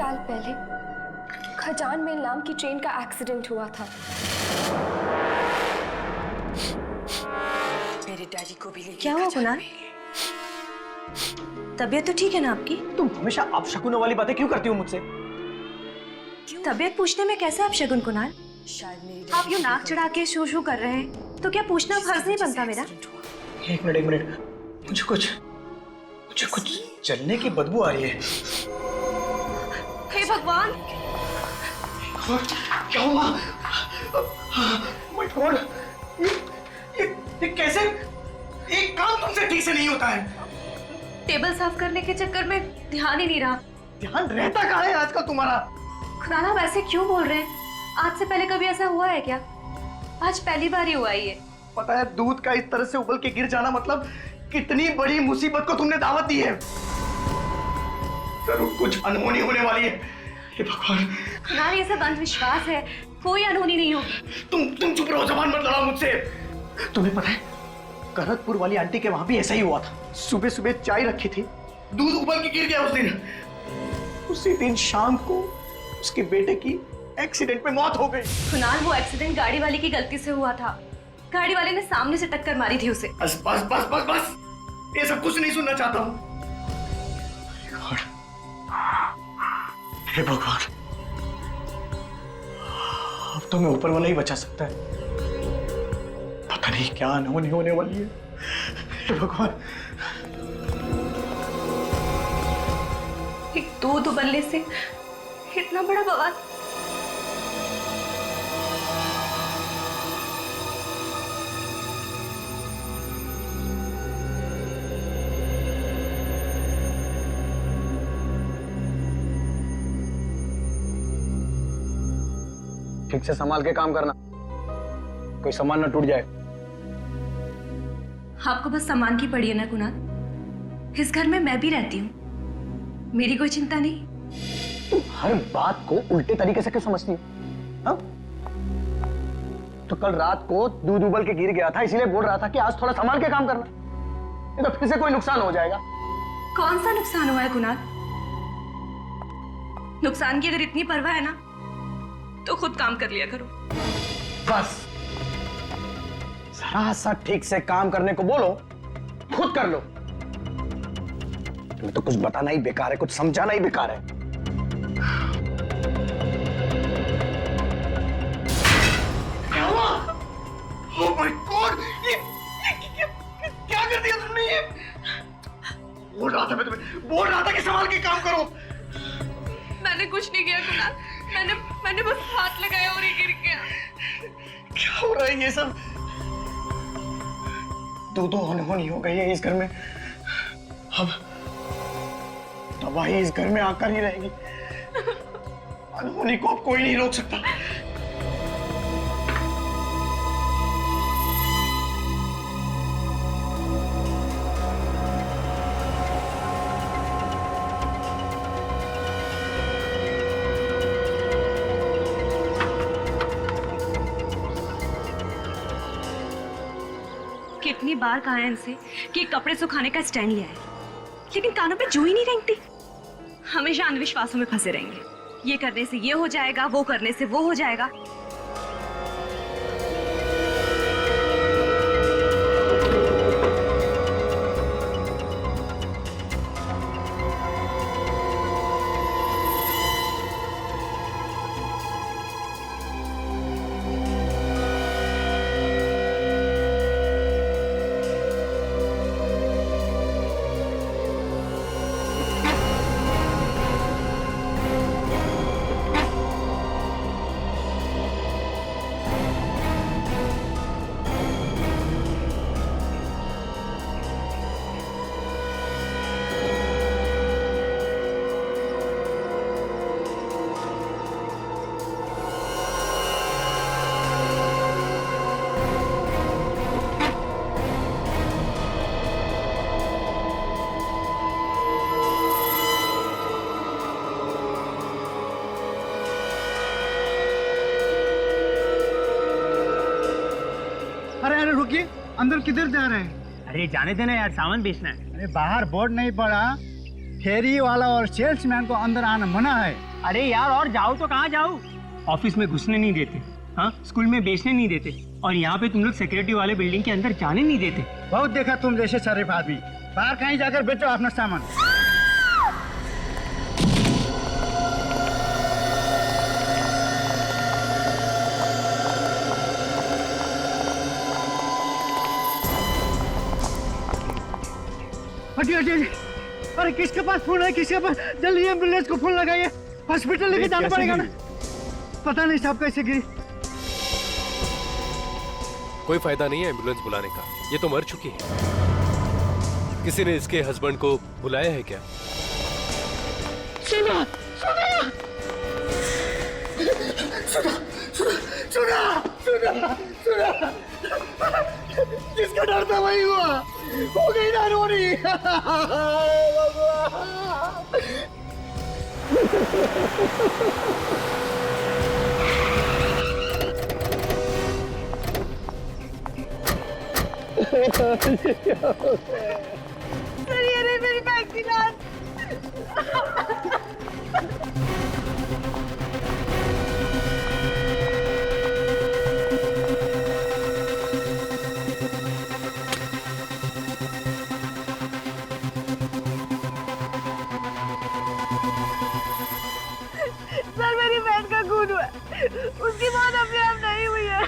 साल पहले खजान में नाम की ट्रेन का एक्सीडेंट हुआ था। मेरे डैडी को भी लेके क्या हुआ कुणाल? तबीयत तो ठीक है ना आपकी? तुम हमेशा अपशकुनों वाली बातें क्यों करती हो मुझसे? तबीयत पूछने में कैसे आप शगुन कुणाल? शायद मेरी आप यूं नाक चढ़ा के शू शू कर रहे हैं तो क्या पूछना फर्ज नहीं बनता मेरा? एक मिनट, मुझे कुछ जलने की बदबू आ रही है। हे भगवान! क्या हुआ? My God! ये कैसे? एक काम तुमसे ठीक से नहीं होता है। टेबल साफ करने के चक्कर में ध्यान ही नहीं रहा। ध्यान रहता कहाँ है आजकल तुम्हारा? कुणाल आप ऐसे क्यों बोल रहे हैं? आज से पहले कभी ऐसा हुआ है क्या? आज पहली बार ही हुआ है ये। पता है दूध का इस तरह से उबल के गिर जाना मतलब कितनी बड़ी मुसीबत को तुमने दावत दी है। जरूर कुछ अनहोनी होने वाली है। हे भगवान! कुणाल ये सब अंधविश्वास है, कोई अनहोनी नहीं होगी। तुम चुप रहो, जबान मत लड़ाओ मुझसे। तुम्हें पता है करतपुर वाली आंटी के वहां भी ऐसा ही हुआ था। सुबह सुबह चाय रखी थी, दूध उबल के गिर गया उस दिन। उसी दिन शाम को उसके बेटे की एक्सीडेंट में मौत हो गई। कुणाल वो एक्सीडेंट गाड़ी वाले की गलती से हुआ था। गाड़ी वाले ने सामने से टक्कर मारी थी उसे। बस बस बस बस बस, ये सब कुछ नहीं सुनना चाहता हूँ। हे भगवान, अब तो मैं ऊपर वाला ही बचा सकता है। पता नहीं क्या अनहोनी होने वाली है। हे भगवान! एक दूध उबलने से इतना बड़ा बवाल। ठीक से संभाल के काम करना, कोई सामान ना टूट जाए। आपको बस सामान की पड़ी है ना कुणाल? इस घर में मैं भी रहती हूँ, मेरी कोई चिंता नहीं। तुम हर बात को उल्टे तरीके से क्यों समझती हो? हाँ? तो कल रात को दूध उबल के गिर गया था, इसीलिए बोल रहा था कि आज थोड़ा संभाल के काम करना, नहीं तो फिर से कोई नुकसान हो जाएगा। कौन सा नुकसान हुआ है कुणाल? नुकसान की अगर इतनी परवाह है ना तो खुद काम कर लिया करो। बस जरा सा ठीक से काम करने को बोलो, खुद कर लो। तुम्हें तो कुछ बताना ही बेकार है, कुछ समझाना ही बेकार है। क्या हुआ? Oh my God! ये क्या कर दिया तुमने? ये बोल रहा था मैं तुम्हें, बोल रहा था कि संभाल के काम करो। मैंने कुछ नहीं किया कुणाल, मैंने बस हाथ लगाया और ये गिर गया। क्या हो रहा है ये सब? दो अनहोनी हो गई है इस घर में। अब तबाही इस घर में आकर ही रहेगी। अनहोनी को अब कोई नहीं रोक सकता। कितनी बार कहा है इनसे कि कपड़े सुखाने का स्टैंड लिया है, लेकिन कानों पे जू ही नहीं रेंगती। हमेशा अंधविश्वासों में फंसे रहेंगे। ये करने से ये हो जाएगा, वो करने से वो हो जाएगा। रुकिए, अंदर किधर जा रहे हैं? अरे जाने देना यार, सामान बेचना है। अरे बाहर बोर्ड नहीं पड़ा, फेरी वाला और सेल्समैन को अंदर आना मना है। अरे यार और जाओ तो कहाँ जाओ? ऑफिस में घुसने नहीं देते, हाँ, स्कूल में बेचने नहीं देते, और यहाँ पे तुम लोग सिक्योरिटी वाले बिल्डिंग के अंदर जाने नहीं देते। बहुत देखा तुम जैसे शरीफ आदमी, बाहर कहीं जाकर बेचो अपना सामान। हटिए हटिए। अरे किसके पास फोन है, किसके पास? जल्दी एम्बुलेंस को फोन लगाइए, हॉस्पिटल लेके जाना पड़ेगा ना। पता नहीं साहब कैसे गिरी। कोई फायदा नहीं है एम्बुलेंस बुलाने का, ये तो मर चुकी है। किसी ने इसके हस्बैंड को बुलाया है क्या? सुना सुना सुना सुना सुना सुना, जिसका डर था वही हुआ, हो गई ना रोनी। अरे मेरी बैग की लाश। सर मेरी बहन का खून हुआ, उसकी मौत अपने आप नहीं हुई है।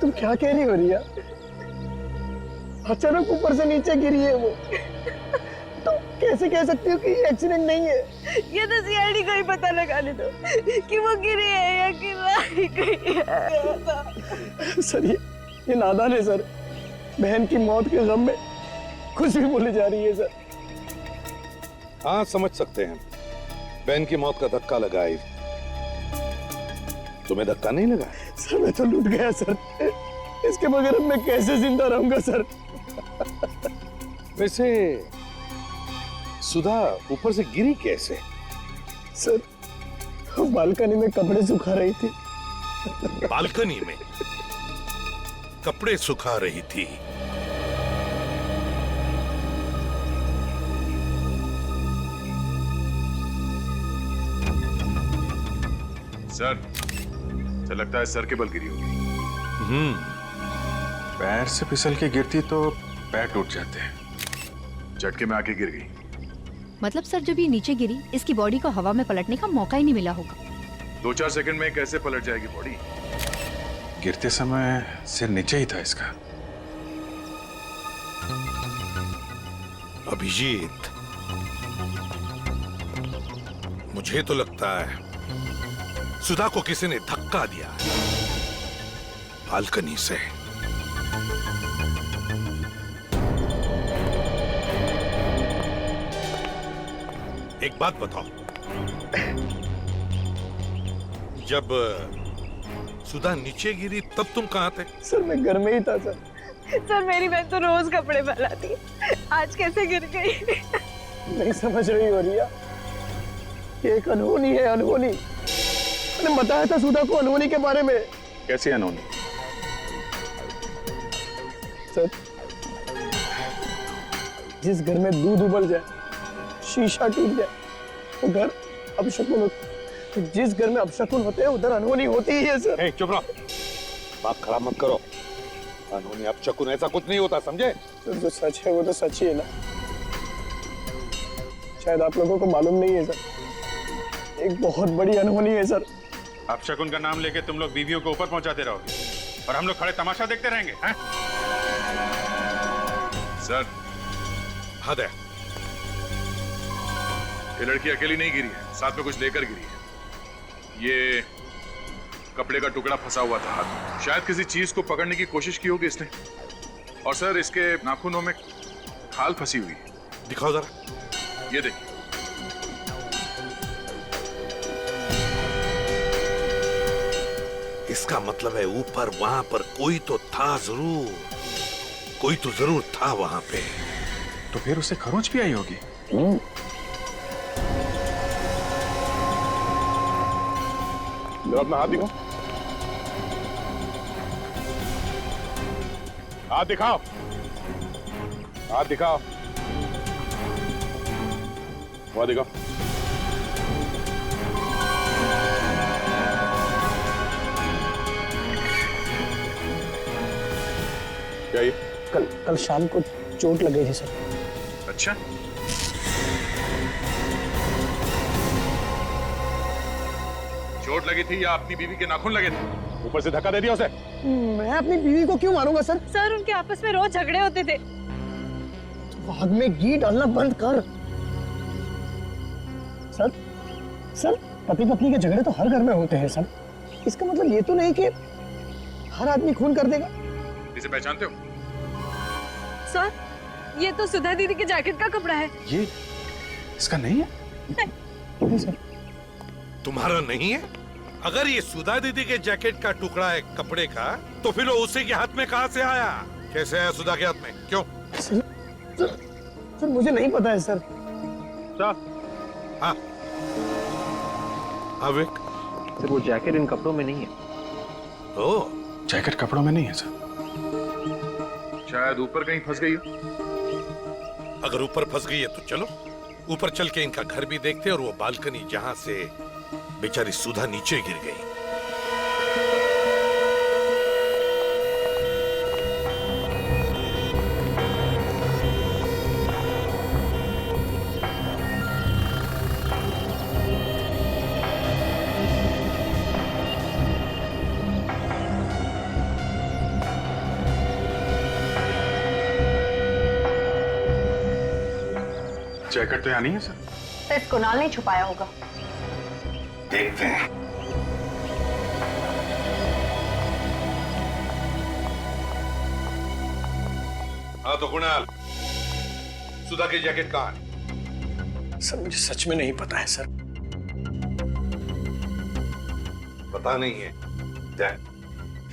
तुम क्या कह रही हो रिया? अचानक ऊपर से नीचे गिरी है वो, तो कैसे कह सकती हो कि ये एक्सीडेंट नहीं है? ये तो सीआईडी को ही पता लगाने दो कि वो गिरी है या गिरी गई है। सर ये नादान है सर, बहन की मौत के गम में कुछ भी बोली जा रही है सर। हाँ समझ सकते हैं, बहन की मौत का धक्का लगा है। तुम्हें धक्का नहीं लगा? सर मैं तो लूट गया सर, इसके बगैर अब मैं कैसे जिंदा रहूंगा सर? वैसे सुधा ऊपर से गिरी कैसे? सर बालकनी में कपड़े सुखा रही थी। बालकनी में कपड़े सुखा रही थी? सर, तो लगता है सर के बल गिरी होगी। पैर से फिसल के गिरती तो पैर टूट जाते हैं, झटके में आके गिर गई। मतलब सर जब ये नीचे गिरी, इसकी बॉडी को हवा में पलटने का मौका ही नहीं मिला होगा। 2-4 सेकंड में कैसे पलट जाएगी बॉडी? गिरते समय सिर नीचे ही था इसका। अभिजीत, मुझे तो लगता है सुधा को किसी ने धक्का दिया बालकनी से। एक बात बताओ, जब सुधा नीचे गिरी तब तुम कहां थे? सर मैं घर में ही था सर। सर मेरी बहन तो रोज कपड़े फैलाती है, आज कैसे गिर गई? नहीं समझ रही हो रिया, ये एक अनहोनी है, अनहोनी। मैंने बताया था सुधा को अनहोनी के बारे में। कैसी अनहोनी? सर जिस घर में दूध उबल जाए, शीशा टूट जाए, वो घर अपशकुन होता। जिस घर में अपशकुन होते हैं उधर अनहोनी होती ही है सर। चुप रहो, बात खराब मत करो। अनहोनी अपशकुन ऐसा कुछ नहीं होता, समझे? सर जो सच है वो तो सच ही है ना, शायद आप लोगों को मालूम नहीं है सर, एक बहुत बड़ी अनहोनी है सर। अपशकुन का नाम लेके तुम लोग बीवियों को ऊपर पहुंचाते रहोगे और हम लोग खड़े तमाशा देखते रहेंगे, हैं? सर, हद है। ये लड़की अकेली नहीं गिरी है, साथ में कुछ लेकर गिरी है। ये कपड़े का टुकड़ा फंसा हुआ था हाथ में, शायद किसी चीज को पकड़ने की कोशिश की होगी इसने। और सर इसके नाखूनों में खाल फंसी हुई है। दिखाओ जरा। ये देखिए। इसका मतलब है ऊपर वहां पर कोई तो था जरूर, कोई तो जरूर था वहां पे। तो फिर उसे खरोंच भी आई होगी। अपना हाथ दिखाओ, हाथ दिखाओ। हाथ दिखाओ, वो दिखाओ। क्या ये? कल शाम को चोट लगी थी सर। अच्छा, चोट लगी थी या अपनी बीवी के नाखून लगे थे? ऊपर से धक्का दे दिया उसे। मैं अपनी बीवी को क्यों मारूंगा सर? सर उनके आपस में रोज झगड़े होते थे। आग में घी डालना बंद कर। सर पति पत्नी के झगड़े तो हर घर में होते हैं सर। इसका मतलब ये तो नहीं कि हर आदमी खून कर देगा। इसे पहचानते हो? सर ये तो सुधा दीदी के जैकेट का कपड़ा है। ये इसका नहीं है? नहीं सर। तुम्हारा नहीं है? अगर ये सुधा दीदी के जैकेट का टुकड़ा है कपड़े का, तो फिर वो उसी के हाथ में कहां से आया? कैसे आया सुधा के हाथ में? क्यों? सर मुझे नहीं पता है सर। हाँ विक, सर वो जैकेट इन कपड़ों में नहीं है। ओह, जैकेट कपड़ों में नहीं है सर। शायद ऊपर कहीं फंस गई हो। अगर ऊपर फंस गई है तो चलो ऊपर चल के इनका घर भी देखते हैं, और वो बालकनी जहां से बेचारी सुधा नीचे गिर गई। जैकेट तो यहाँ नहीं है सर। सिर्फ कुणाल ने छुपाया होगा। देखते हैं। हाँ तो कुणाल, सुधा की जैकेट कहाँ है? सर मुझे सच में नहीं पता है सर। पता नहीं है?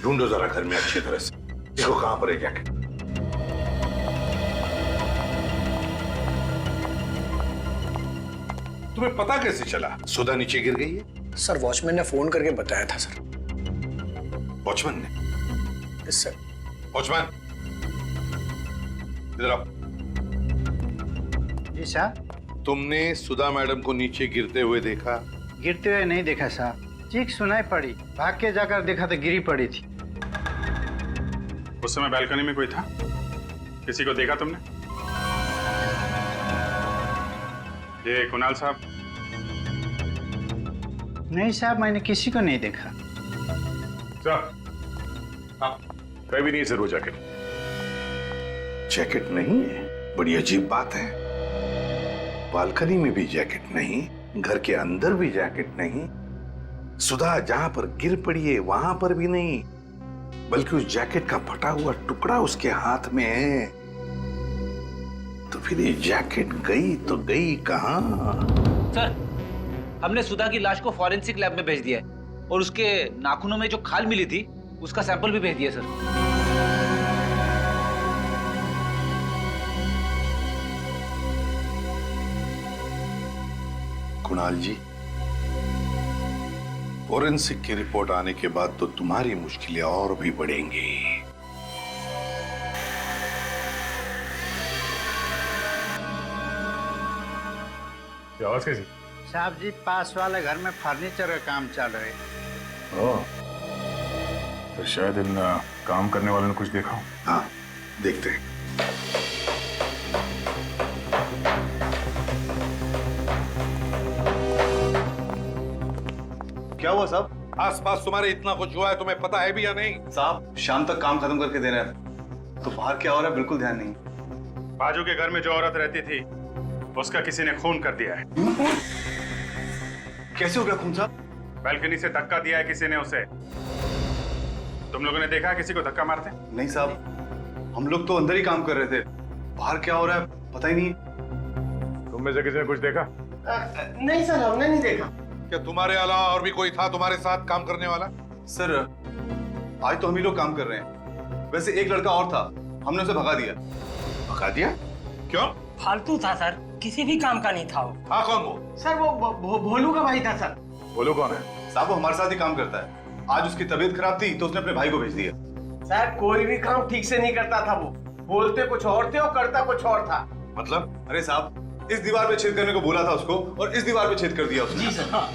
ढूंढो जरा घर में अच्छी तरह से, देखो कहां पर है जैकेट। तुम्हें पता कैसे चला सुधा नीचे गिर गई है? सर वॉचमैन ने फोन करके बताया था सर। वॉचमैन ने? Yes sir. वॉचमैन इधर आओ। जी सर। तुमने सुधा मैडम को नीचे गिरते हुए देखा? गिरते हुए नहीं देखा साहब, चीख सुनाई पड़ी, भाग के जाकर देखा तो गिरी पड़ी थी। उस समय बालकनी में कोई था? किसी को देखा तुमने? ये कुणाल साहब? नहीं साहब, मैंने किसी को नहीं देखा। कहीं भी नहीं है सर वो जैकेट। जैकेट नहीं है? बड़ी अजीब बात है। बालकनी में भी जैकेट नहीं, घर के अंदर भी जैकेट नहीं, सुधा जहां पर गिर पड़ी है वहां पर भी नहीं, बल्कि उस जैकेट का फटा हुआ टुकड़ा उसके हाथ में है। तो फिर ये जैकेट गई तो गई कहां? सर, हमने सुधा की लाश को फॉरेंसिक लैब में भेज दिया है और उसके नाखूनों में जो खाल मिली थी उसका सैंपल भी भेज दिया सर। कुणाल जी, फॉरेंसिक की रिपोर्ट आने के बाद तो तुम्हारी मुश्किलें और भी बढ़ेंगी। आवाज कैसी? साहब जी, पास वाले घर में फर्नीचर का काम चल रहा है। ओह, तो शायद इन काम करने वालों ने कुछ देखा हो। हाँ, देखते हैं। क्या हुआ साहब? आसपास तुम्हारे इतना कुछ हुआ है, तुम्हें पता है भी या नहीं? साहब शाम तक काम खत्म करके देना है, तो बाहर क्या हो रहा है बिल्कुल ध्यान नहीं। बाजू के घर में जो औरत रहती थी उसका किसी ने खून कर दिया है। कैसे हो गया खून साहब? बालकनी से धक्का दिया है किसी ने उसे। तुम लोगों ने देखा है किसी को धक्का मारते? नहीं साहब, हम लोग तो अंदर ही काम कर रहे थे, बाहर क्या हो रहा है पता ही नहीं। तुम में से किसी ने कुछ देखा? नहीं सर, हमने नहीं देखा। क्या तुम्हारे अलावा और भी कोई था तुम्हारे साथ काम करने वाला? सर आज तो हम ही लोग काम कर रहे हैं, वैसे एक लड़का और था, हमने उसे भगा दिया। भगा दिया? क्यों? फालतू था सर, किसी भी काम का नहीं था वो। हाँ, कौन वो? सर वो भोलू का भाई था सर। बोलो कौन है? साहब वो हमारे साथ ही काम करता है, आज उसकी तबीयत खराब थी तो उसने अपने भाई को भेज दिया। सर कोई भी काम ठीक से नहीं करता था वो, बोलते कुछ और थे और करता कुछ और था। मतलब? अरे साहब, इस दीवार पे छेद करने को बोला था उसको और इस दीवार पे छेद कर दिया उसने। जी सर। हाँ।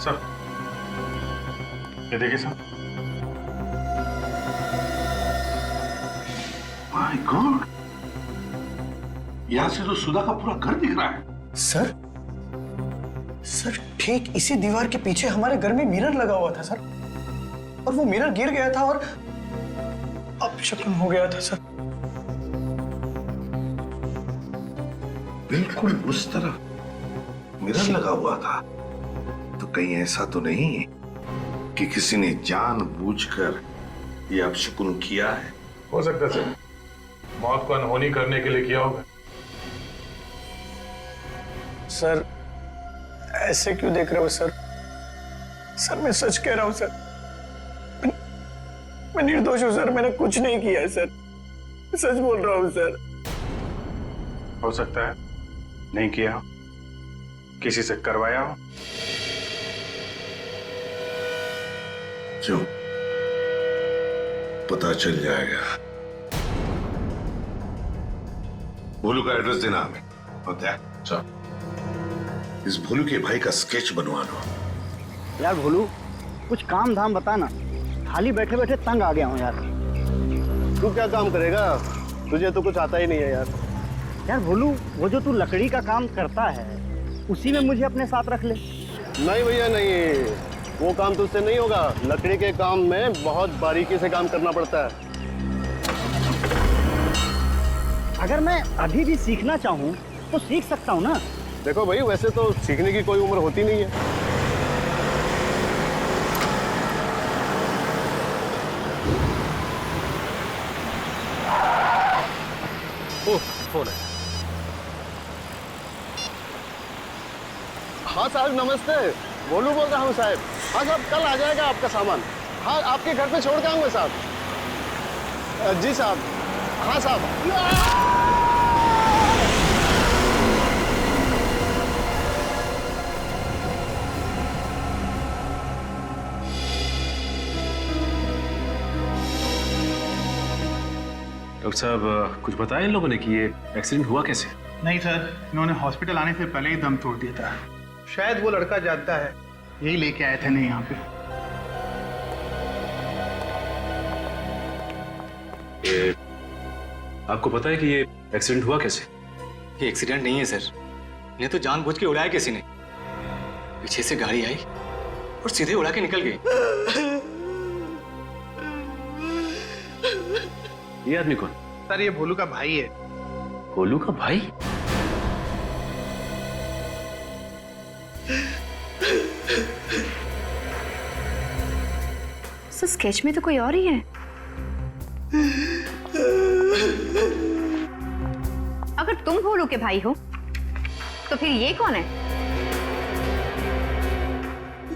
सर, ये देखिए सर। माय गॉड, यहां से तो सुधा का पूरा घर दिख रहा है। सर, ठीक इसी दीवार के पीछे हमारे घर में मिरर लगा हुआ था सर, और वो मिरर गिर गया था और अपशकुन हो गया था सर। बिल्कुल उस तरफ मिरर लगा हुआ था, तो कहीं ऐसा तो नहीं कि किसी ने जानबूझकर ये अपशकुन किया है? हो सकता है सर, मौत को अनहोनी करने के लिए किया होगा। सर, ऐसे क्यों देख रहे हो सर? सर, मैं सच कह रहा हूं सर, मैं निर्दोष हूं सर, मैंने कुछ नहीं किया है सर, मैं सच बोल रहा हूं सर। हो सकता है नहीं किया हो, किसी से करवाया हो। जो पता चल जाएगा। भोलू का एड्रेस देना हमें। होता है चल, इस भोलू के भाई का स्केच बनवा लो। यार भोलू, कुछ काम धाम बता ना, खाली बैठे बैठे तंग आ गया हूँ यार। तू क्या काम करेगा? तुझे तो कुछ आता ही नहीं है यार। यार भोलू, वो जो तू लकड़ी का काम करता है उसी में मुझे अपने साथ रख ले। नहीं भैया नहीं, वो काम तुझसे नहीं होगा। लकड़ी के काम में बहुत बारीकी से काम करना पड़ता है। अगर मैं अभी भी सीखना चाहूँ तो सीख सकता हूँ ना? देखो भाई, वैसे तो सीखने की कोई उम्र होती नहीं है। ओह, फोन है। हाँ साहब नमस्ते, भोलू बोल रहा हूँ साहब। हाँ साहब, कल आ जाएगा आपका सामान। हाँ, आपके घर पे छोड़ के आऊंगा साहब। जी साहब। हाँ साहब। डॉक्टर साहब, कुछ बताया इन लोगों ने कि ये एक्सीडेंट हुआ कैसे? नहीं सर, इन्होंने हॉस्पिटल आने से पहले ही दम तोड़ दिया था। शायद वो लड़का जानता है, यही लेके आए थे नहीं यहाँ पे। आपको पता है कि ये एक्सीडेंट हुआ कैसे? ये एक्सीडेंट नहीं है सर, इन्हें तो जानबूझ के उड़ाया किसी ने। पीछे से गाड़ी आई और सीधे उड़ा के निकल गई। ये आदमी कौन? सर, ये भोलू का भाई है। भोलू का भाई? सर, स्केच में तो कोई और ही है। अगर तुम भोलू के भाई हो तो फिर ये कौन है?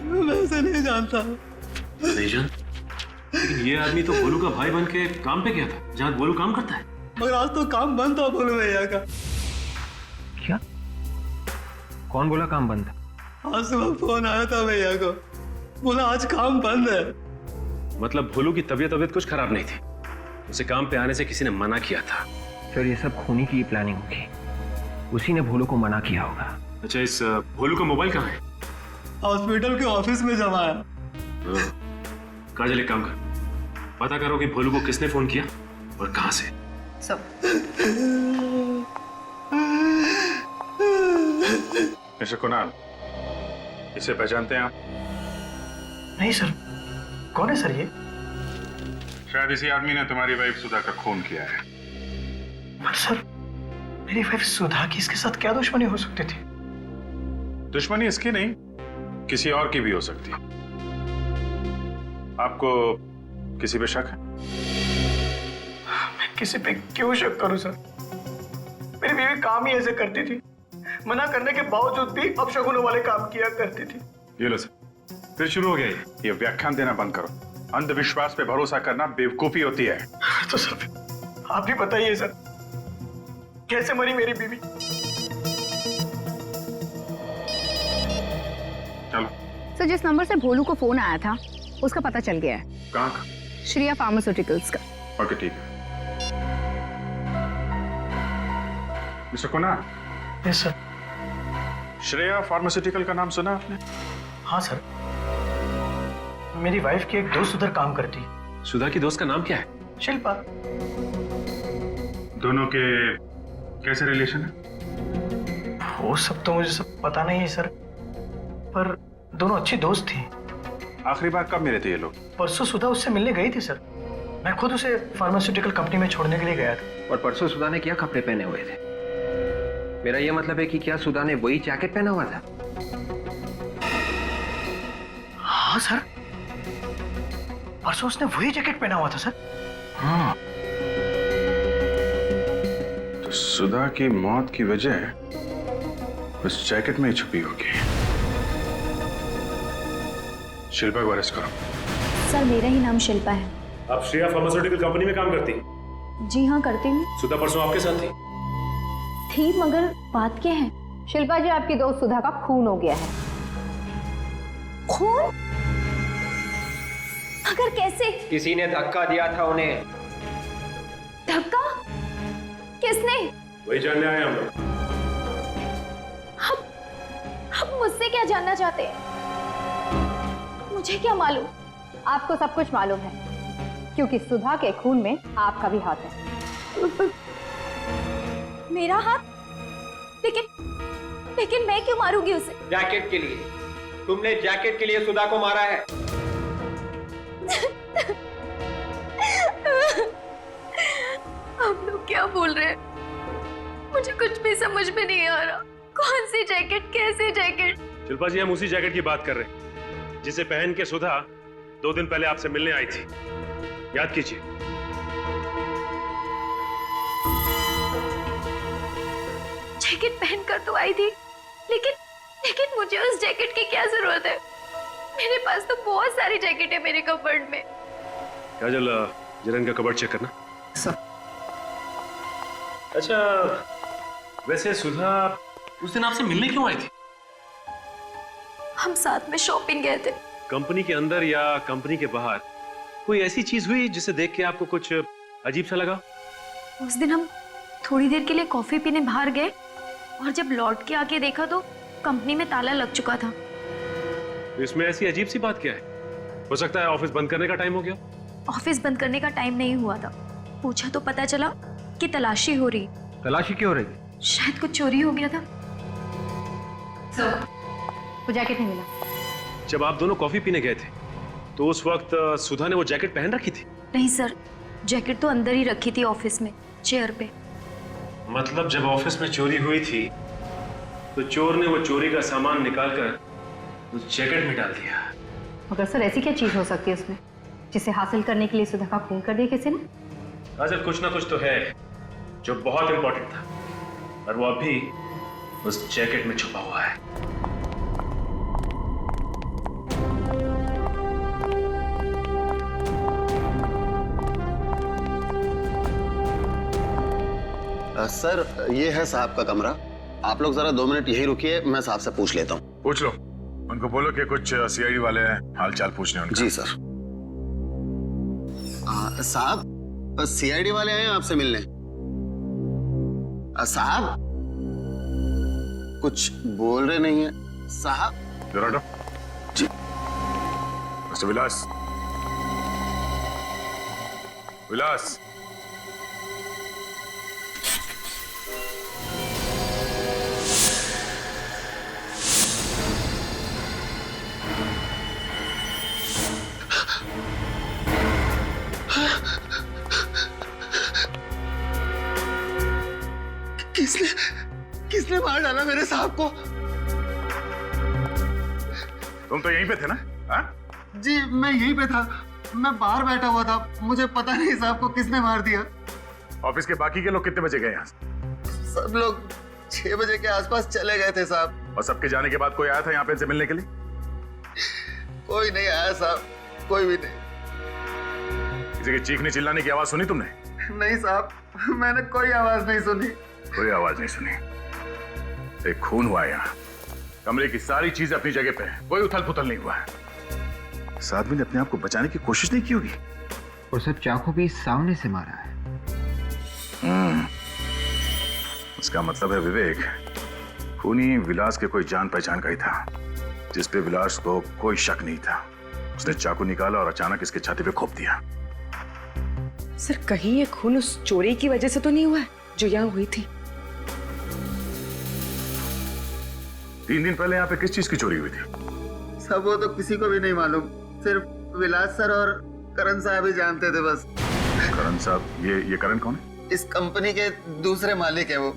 मैं इसे नहीं जानता। नहीं जानता? लेकिन ये आदमी तो भोलू का भाई बन के काम पे गया था जहाँ भोलू काम करता है। मगर आज तो काम बंद था भोलू भैया का। क्या? कौन बोला काम बंद है? आज सुबह फोन आया था भैया को, बोला आज काम बंद है। मतलब भोलू की तबीयत कुछ खराब नहीं थी, उसे काम पे आने से किसी ने मना किया था। सर, ये सब खूनी की प्लानिंग होगी, उसी ने भोलू को मना किया होगा। अच्छा, इस भोलू का मोबाइल कहाँ है? हॉस्पिटल के ऑफिस में जमा है। काजल, एक काम कर, पता करो कि भोलू को किसने फोन किया और कहां से। मिस्टर कुणाल, इसे पहचानते हैं आप? नहीं सर, कौन है सर ये? शायद इसी आदमी ने तुम्हारी वाइफ सुधा का खून किया है। पर सर, मेरी वाइफ सुधा की इसके साथ क्या दुश्मनी हो सकती थी? दुश्मनी इसकी नहीं, किसी और की भी हो सकती है। आपको किसी पे शक है? मैं किसी पे क्यों शक करूं सर? मेरी बीवी काम ही ऐसे करती थी, मना करने के बावजूद भी अपशगुनों वाले काम किया करती थी। ये लो सर, फिर शुरू हो गया ये व्याख्यान देना बंद करो। अंधविश्वास पे भरोसा करना बेवकूफी होती है। तो सर, आप ही बताइए सर, कैसे मरी मेरी बीवी? चलो। सर जिस नंबर से भोलू को फोन आया था उसका पता चल गया है। कहाँ का? श्रेया फार्मास्यूटिकल्स का। ओके ठीक है। Mister Kunar. Yes sir. Shreya pharmaceutical का नाम सुना आपने? हाँ सर, मेरी वाइफ की एक दोस्त उधर काम करती है। सुधा की दोस्त का नाम क्या है? शिल्पा। दोनों के कैसे रिलेशन है? वो सब तो मुझे सब पता नहीं है सर, पर दोनों अच्छी दोस्त थी। आखिरी बार कब मिले थे ये लोग? परसों सुधा उससे मिलने गई थी सर। मैं खुद उसे फार्मास्यूटिकल कंपनी में छोड़ने के लिए गया था। और परसों सुधा ने क्या कपड़े पहने हुए थे? मेरा यह मतलब है कि क्या सुधा ने वही जैकेट पहना हुआ था? हाँ सर, परसों उसने वही जैकेट पहना हुआ था सर। हाँ। तो सुधा की मौत की वजह उस जैकेट में ही छुपी होगी। शिल्पा को अरेस्ट करो। सर मेरा ही नाम शिल्पा है। आप श्रेया फार्मास्यूटिकल कंपनी में काम करती? जी हाँ करती हूँ। सुधा परसों आपके साथ थी मगर बात क्या है? शिल्पा जी आपकी दोस्त सुधा का खून हो गया है। खून? मगर कैसे? किसी ने धक्का दिया था उन्हें। धक्का? किसने? वही जानने आए हम लोग। आप मुझसे क्या जानना चाहते हैं? मुझे क्या मालूम? आपको सब कुछ मालूम है क्योंकि सुधा के खून में आपका भी हाथ है। मेरा हाथ? लेकिन मैं क्यों मारूंगी उसे? जैकेट के लिए। तुमने जैकेट के लिए सुधा को मारा है। आप लोग क्या बोल रहे हैं? मुझे कुछ भी समझ में नहीं आ रहा। कौन सी जैकेट, कैसे जैकेट? शिल्पा जी, हम उसी जैकेट की बात कर रहे हैं जिसे पहन के सुधा 2 दिन पहले आपसे मिलने आई थी। याद कीजिए। जैकेट पहनकर तो आई थी, लेकिन मुझे उस जैकेट की क्या जरूरत है? मेरे पास तो बहुत सारी जैकेट है मेरे कपबोर्ड में। काजल, जरा इनका कबर्ड चेक करना। अच्छा, वैसे सुधा उस दिन आपसे मिलने क्यों आई थी? हम साथ में शॉपिंग गए थे। कंपनी के अंदर या कंपनी के बाहर कोई ऐसी चीज हुई जिसे देख के आपको कुछ अजीब सा लगा? उस दिन हम थोड़ी देर के लिए कॉफी पीने बाहर गए और जब लौट के आके देखा तो कंपनी में ताला लग चुका था। तो इसमें ऐसी अजीब सी बात क्या है? हो सकता है ऑफिस बंद करने का टाइम हो गया। ऑफिस बंद करने का टाइम नहीं हुआ था। पूछा तो पता चला कि तलाशी हो रही। तलाशी क्यों हो रही? शायद कुछ चोरी हो गया था। वो जैकेट नहीं मिला। जब आप दोनों कॉफी पीने गए थे तो उस वक्त सुधा ने वो जैकेट पहन रखी थी? नहीं सर, जैकेट तो अंदर ही रखी थी ऑफिस में, चेयर पे। मतलब जब ऑफिस में चोरी हुई थी तो चोर ने वो चोरी का सामान निकालकर उस जैकेट में डाल दिया। मगर सर ऐसी क्या चीज हो सकती है उसमें जिसे हासिल करने के लिए सुधा का खून कर दिया किसी ने? काजल, कुछ ना कुछ तो है जो बहुत इंपॉर्टेंट था और वो अभी उस जैकेट में छुपा हुआ है। सर, ये है साहब का कमरा। आप लोग जरा 2 मिनट यही रुकिए, मैं साहब से पूछ लेता हूँ। पूछ लो, उनको बोलो कि कुछ सीआईडी वाले हाल चाल पूछने उनका। जी सर। साहब, सीआईडी वाले आए हैं आपसे मिलने। साहब, कुछ बोल रहे नहीं है साहब। जरा हटो। जी। मिस्टर विलास। विलास, किसने मार डाला मेरे साहब को? तुम तो यहीं पे थे ना? हाँ? जी, मैं यहीं पे था। मैं बाहर बैठा हुआ था। मुझे पता नहीं साहब को किसने मार दिया। ऑफिस के बाकी के लोग कितने बजे गए यहाँ? सब लोग 6 बजे के आसपास चले गए थे साहब। और सबके जाने के बाद कोई आया था यहाँ पे इनसे मिलने के लिए? कोई नहीं आया साहब, कोई भी नहीं। किसी के चीखने चिल्लाने की आवाज सुनी तुमने? नहीं साहब, मैंने कोई आवाज नहीं सुनी। कोई आवाज नहीं सुनी। एक खून हुआ यहाँ कमरे की सारी चीजें अपनी जगह पे है, कोई उथल पुथल नहीं हुआ है। इस आदमी ने अपने आप को बचाने की कोशिश नहीं की होगी। और सब चाकू भी सामने से मारा है। इसका मतलब है विवेक खूनी विलास के कोई जान पहचान का ही था, जिस पे विलास को कोई शक नहीं था। उसने चाकू निकाला और अचानक इसके छाती पे घोंप दिया। सर कहीं ये खून उस चोरी की वजह से तो नहीं हुआ है जो यहाँ हुई थी? 3 दिन पहले यहाँ पे किस चीज की चोरी हुई थी? सब वो तो किसी को भी नहीं मालूम, सिर्फ विलास सर और करण साहब ही जानते थे बस। करण साहब? ये करण कौन है? इस कंपनी के दूसरे मालिक है वो।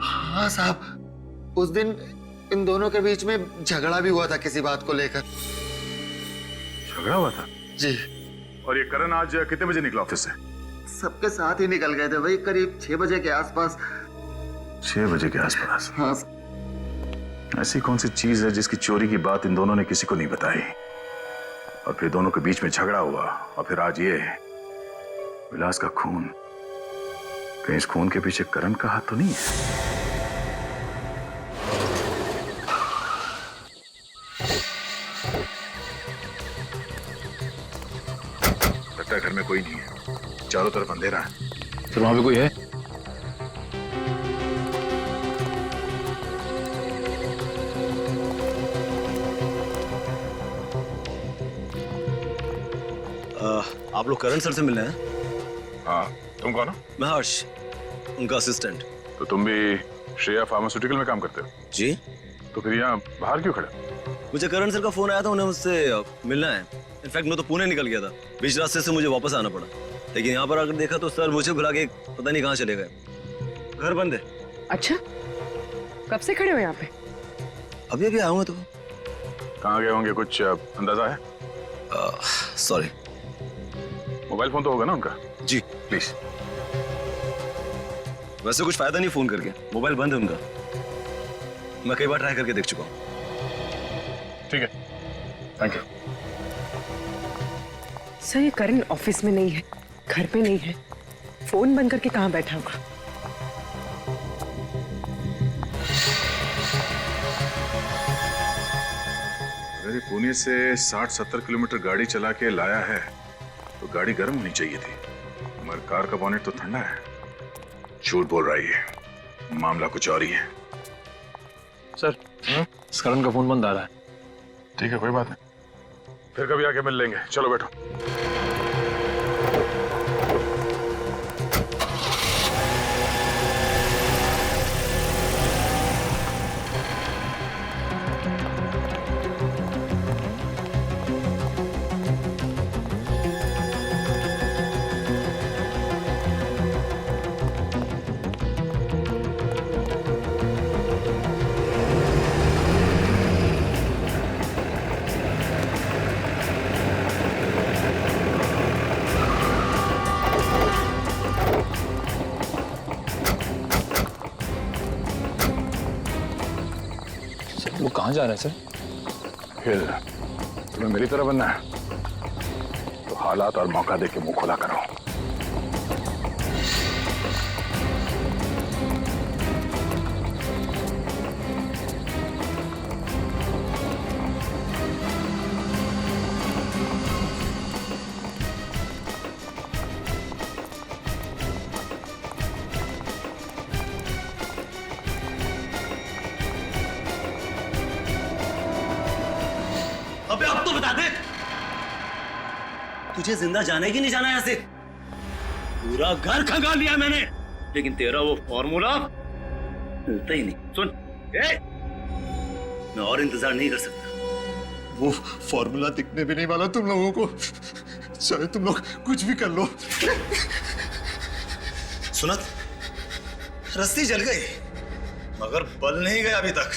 हाँ साहब, उस दिन इन दोनों के बीच में झगड़ा भी हुआ था किसी बात को लेकर। झगड़ा हुआ था? जी। और ये करण आज कितने बजे निकला ऑफिस से? सबके साथ ही निकल गए थे, वही करीब 6 बजे के आसपास। 6 बजे के आसपास? हाँ। ऐसी कौन सी चीज है जिसकी चोरी की बात इन दोनों ने किसी को नहीं बताई, और फिर दोनों के बीच में झगड़ा हुआ, और फिर आज ये विलास का खून? कहीं इस खून के पीछे करण का हाथ तो नहीं है? लगता है घर में कोई नहीं है, चारों तरफ अंधेरा है। फिर वहां पे कोई है? आप लोग करण सर से मिलने हैं? हाँ, तुम कौन हो? मैं हर्ष, उनका असिस्टेंट। तो तुम भी श्रेया फार्मास्यूटिकल में काम करते हो? जी। तो फिर यहाँ बाहर क्यों खड़े? मुझे करण सर का फोन आया था, उन्हें मुझसे मिलना है। इनफैक्ट मैं तो पुणे निकल गया था, बीच रास्ते से मुझे वापस आना पड़ा, लेकिन यहाँ पर आकर देखा तो सर मुझे बुला के पता नहीं कहाँ चले गए। घर बंद है। अच्छा, कब से खड़े हो यहाँ पे? अभी अभी आया हूँ। तो कहाँ गए होंगे, कुछ अंदाजा है? सॉरी। मोबाइल फोन तो होगा ना उनका? जी। प्लीज। वैसे कुछ फायदा नहीं फोन करके, मोबाइल बंद है उनका। मैं कई बार ट्राई करके देख चुका हूँ। ठीक है, थैंक यू। सर ये करण ऑफिस में नहीं है, घर पे नहीं है, फोन बंद करके कहाँ बैठा होगा? अगर ये पुणे से 60-70 किलोमीटर गाड़ी चला के लाया है तो गाड़ी गर्म होनी चाहिए थी, मगर कार का बॉनेट तो ठंडा है। झूठ बोल रहा है, मामला कुछ और ही है। सर, इस करण का फोन बंद आ रहा है। ठीक है, कोई बात नहीं, फिर कभी आके मिल लेंगे। चलो बैठो। वो कहाँ जा रहा है सर? फिर तुम्हें मेरी तरह बनना है तो हालात और मौका देख के मुंह खुला करो। अबे अब तो बता दे, तुझे जिंदा जाने की नहीं जाना यहाँ से? पूरा घर खंगाल लिया मैंने, लेकिन तेरा वो फॉर्मूला मिलता ही नहीं। सुन, मैं और इंतजार नहीं कर सकता। वो फॉर्मूला दिखने भी नहीं वाला तुम लोगों को, चाहे तुम लोग कुछ भी कर लो। सुनत, रस्सी जल गई मगर बल नहीं गया अभी तक।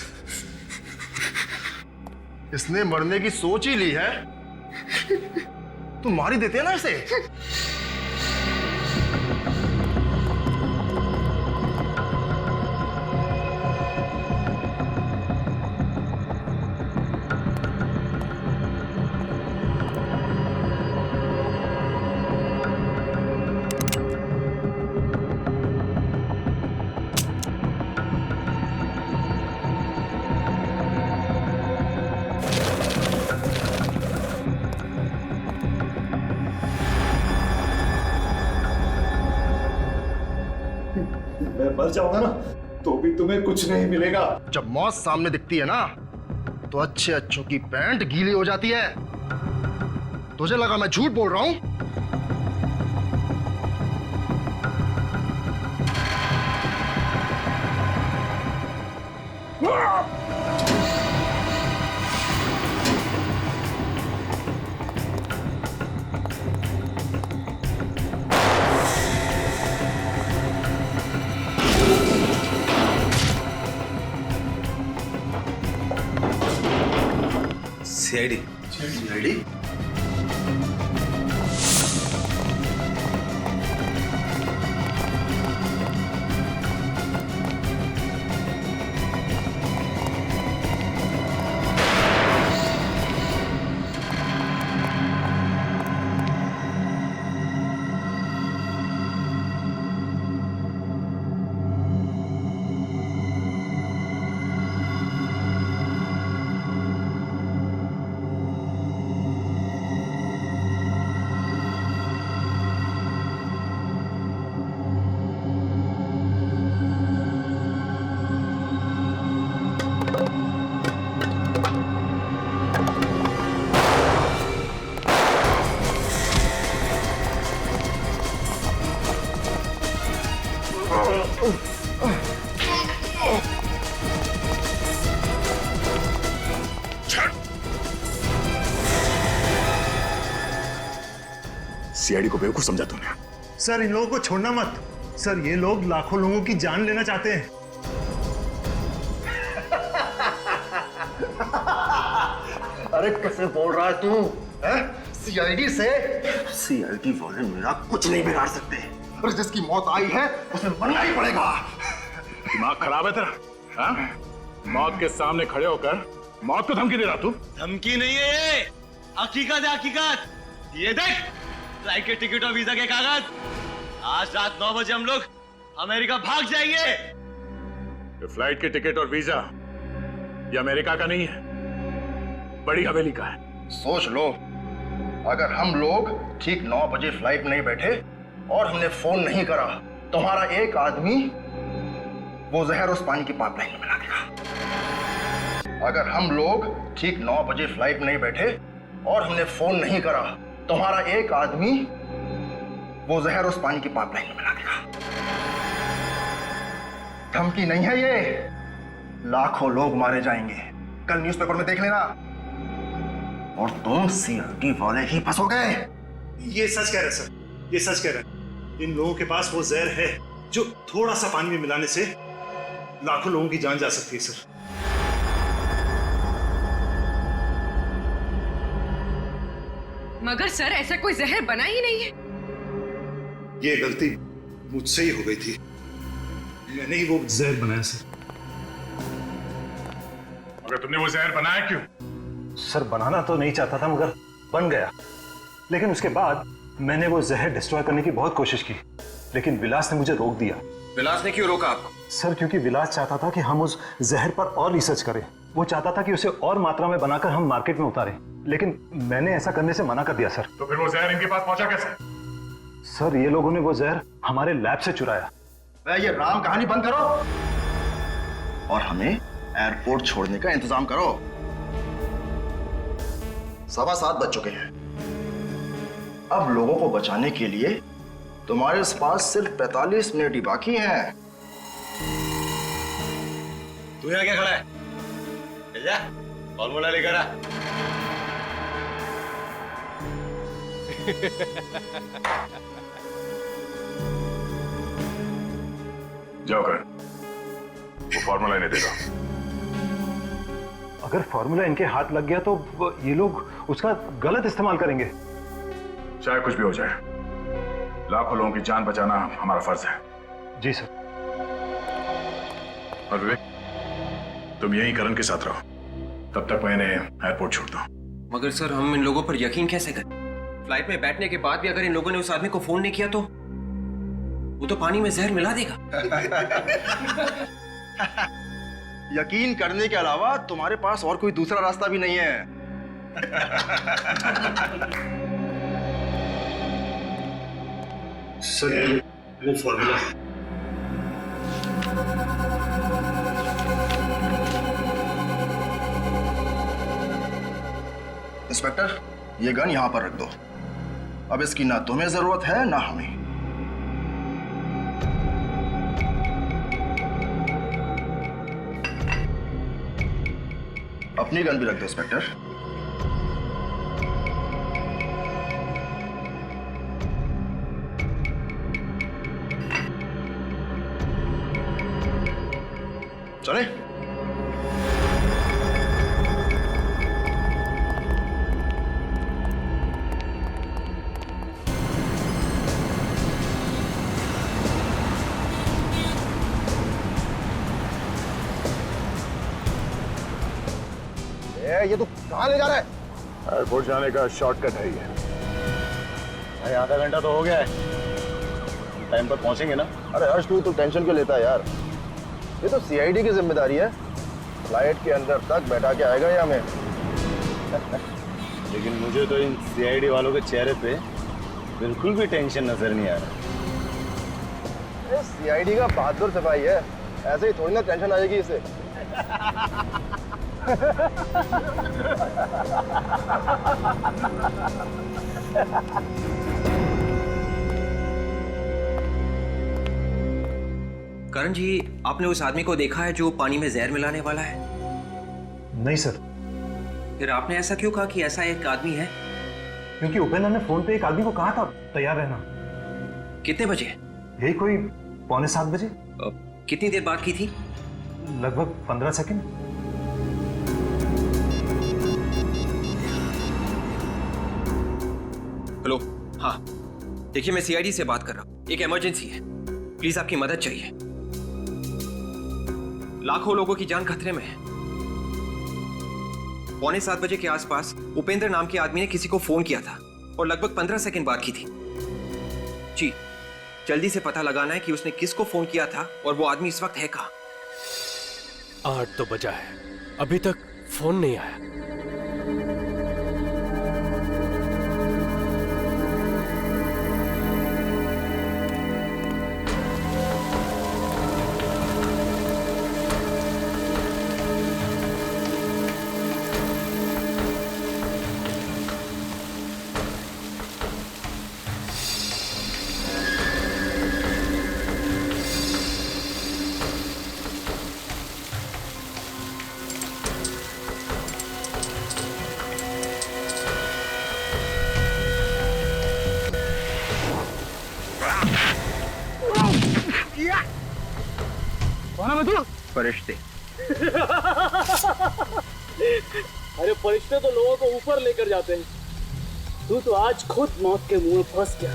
इसने मरने की सोच ही ली है, तुम मार ही देते ना इसे। जाऊंगा ना तो भी तुम्हें कुछ नहीं मिलेगा। जब मौत सामने दिखती है ना तो अच्छे अच्छों की पैंट गीली हो जाती है। तुझे लगा मैं झूठ बोल रहा हूं? सीआईडी। सीआईडी? सीआईडी को बेवकूफ समझा तूने। सर इन लोगों को छोड़ना मत। सर ये लोग लाखों लोगों की जान लेना चाहते हैं। अरे कैसे बोल रहा है तू? सीआईडी से? सीआईडी वाले मेरा कुछ नहीं बिगाड़ सकते और जिसकी मौत आई है उसे मरना ही पड़ेगा। दिमाग खराब है तेरा? हाँ? मौत के सामने खड़े होकर मौत को धमकी दे रहा तू? धमकी नहीं है ये, हकीकत है हकीकत। ये देख, फ्लाइट के टिकट और वीजा के कागज। आज रात 9 बजे हम लोग अमेरिका भाग जाएंगे। ये फ्लाइट के टिकट और वीजा ये अमेरिका का नहीं है, बड़ी हवेली का है। सोच लो, अगर हम लोग ठीक 9 बजे फ्लाइट में नहीं बैठे और हमने फोन नहीं करा तो हमारा एक आदमी वो जहर उस पानी की पाइपलाइन में मिला देगा। अगर हम लोग ठीक 9 बजे फ्लाइट में नहीं बैठे और हमने फोन नहीं करा तो हमारा एक आदमी वो जहर उस पानी की पाइपलाइन में मिला देगा। धमकी नहीं है ये, लाखों लोग मारे जाएंगे, कल न्यूज़पेपर में देख लेना। और तुम सीआईडी वाले ही फंसोगे। ये सच कह रहे सर, ये सच कह रहे हैं। इन लोगों के पास वो जहर है जो थोड़ा सा पानी में मिलाने से लाखों लोगों की जान जा सकती है सर। मगर सर ऐसा कोई जहर बना ही नहीं है। ये गलती मुझसे ही हो गई थी, मैंने ही वो जहर बनाया सर। मगर तुमने वो जहर बनाया क्यों? सर बनाना तो नहीं चाहता था मगर बन गया। लेकिन उसके बाद मैंने वो जहर डिस्ट्रॉय करने की बहुत कोशिश की, लेकिन विलास ने मुझे रोक दिया। विलास ने क्यों रोका आपको? सर क्योंकि विलास चाहता था कि हम उस जहर पर और रिसर्च करें। वो चाहता था कि उसे और मात्रा में बनाकर हम मार्केट में उतारें, लेकिन मैंने ऐसा करने से मना कर दिया सर। तो फिर वो जहर इनके पास पहुंचा कैसे? सर ये लोगों ने वो जहर हमारे लैब से चुराया। ये राम कहानी बंद करो और हमें एयरपोर्ट छोड़ने का इंतजाम करो। 7:15 बज चुके हैं। अब लोगों को बचाने के लिए तुम्हारे पास सिर्फ 45 मिनट ही बाकी हैं। तू यहाँ क्या खड़ा है? जा, फॉर्मूला लेकर आ। जाओ कर, वो फॉर्मूला इन्हें देगा। अगर फॉर्मूला इनके हाथ लग गया तो ये लोग उसका गलत इस्तेमाल करेंगे। चाहे कुछ भी हो जाए, लाखों लोगों की जान बचाना हमारा फर्ज है। जी सर। और विवेक, तुम यहीं करण के साथ रहो, तब तक मैं इन्हें एयरपोर्ट छोड़ता हूँ। मगर सर हम इन लोगों पर यकीन कैसे करें? फ्लाइट में बैठने के बाद भी अगर इन लोगों ने उस आदमी को फोन नहीं किया तो वो तो पानी में जहर मिला देगा। यकीन करने के अलावा तुम्हारे पास और कोई दूसरा रास्ता भी नहीं है। सर वो फॉर्मूला इंस्पेक्टर, ये गन यहां पर रख दो। अब इसकी ना तुम्हें जरूरत है ना हमें। अपनी गन भी रख दो इंस्पेक्टर। चले। ये तू कहाँ ले जा रहा है? एयरपोर्ट जाने का शॉर्टकट है ये। भाई आधा घंटा तो हो गया है, टाइम पर पहुंचेंगे ना? अरे हर्ष, तू तो टेंशन क्यों लेता है यार? ये तो सीआईडी की जिम्मेदारी है। फ्लाइट के अंदर तक बैठा के आएगा ये हमें। लेकिन मुझे तो इन सीआईडी वालों के चेहरे पे बिल्कुल भी टेंशन नजर नहीं आ रहा। सीआईडी का बहादुर सिपाही है, ऐसे ही थोड़ी ना टेंशन आएगी इसे। करण जी, आपने उस आदमी को देखा है जो पानी में जहर मिलाने वाला है? नहीं सर। फिर आपने ऐसा क्यों कहा कि ऐसा एक आदमी है? क्योंकि उपेंद्र ने फोन पे एक आदमी को कहा था तैयार रहना। कितने बजे? यही कोई 6:45 बजे। कितनी देर बात की थी? लगभग 15 सेकंड। हेलो, हाँ देखिए, मैं सीआईडी से बात कर रहा हूँ। एक इमरजेंसी है, प्लीज आपकी मदद चाहिए। लाखों लोगों की जान खतरे में है। 6:45 बजे के आसपास उपेंद्र नाम के आदमी ने किसी को फोन किया था और लगभग 15 सेकंड बात की थी। जी, जल्दी से पता लगाना है कि उसने किसको फोन किया था और वो आदमी इस वक्त है कहाँ। 8 तो बजा है, अभी तक फोन नहीं आया। फरिश्ते। अरे फरिश्ते तो लोगों को ऊपर लेकर जाते हैं, तू तो आज खुद मौत के मुंह में फंस गया।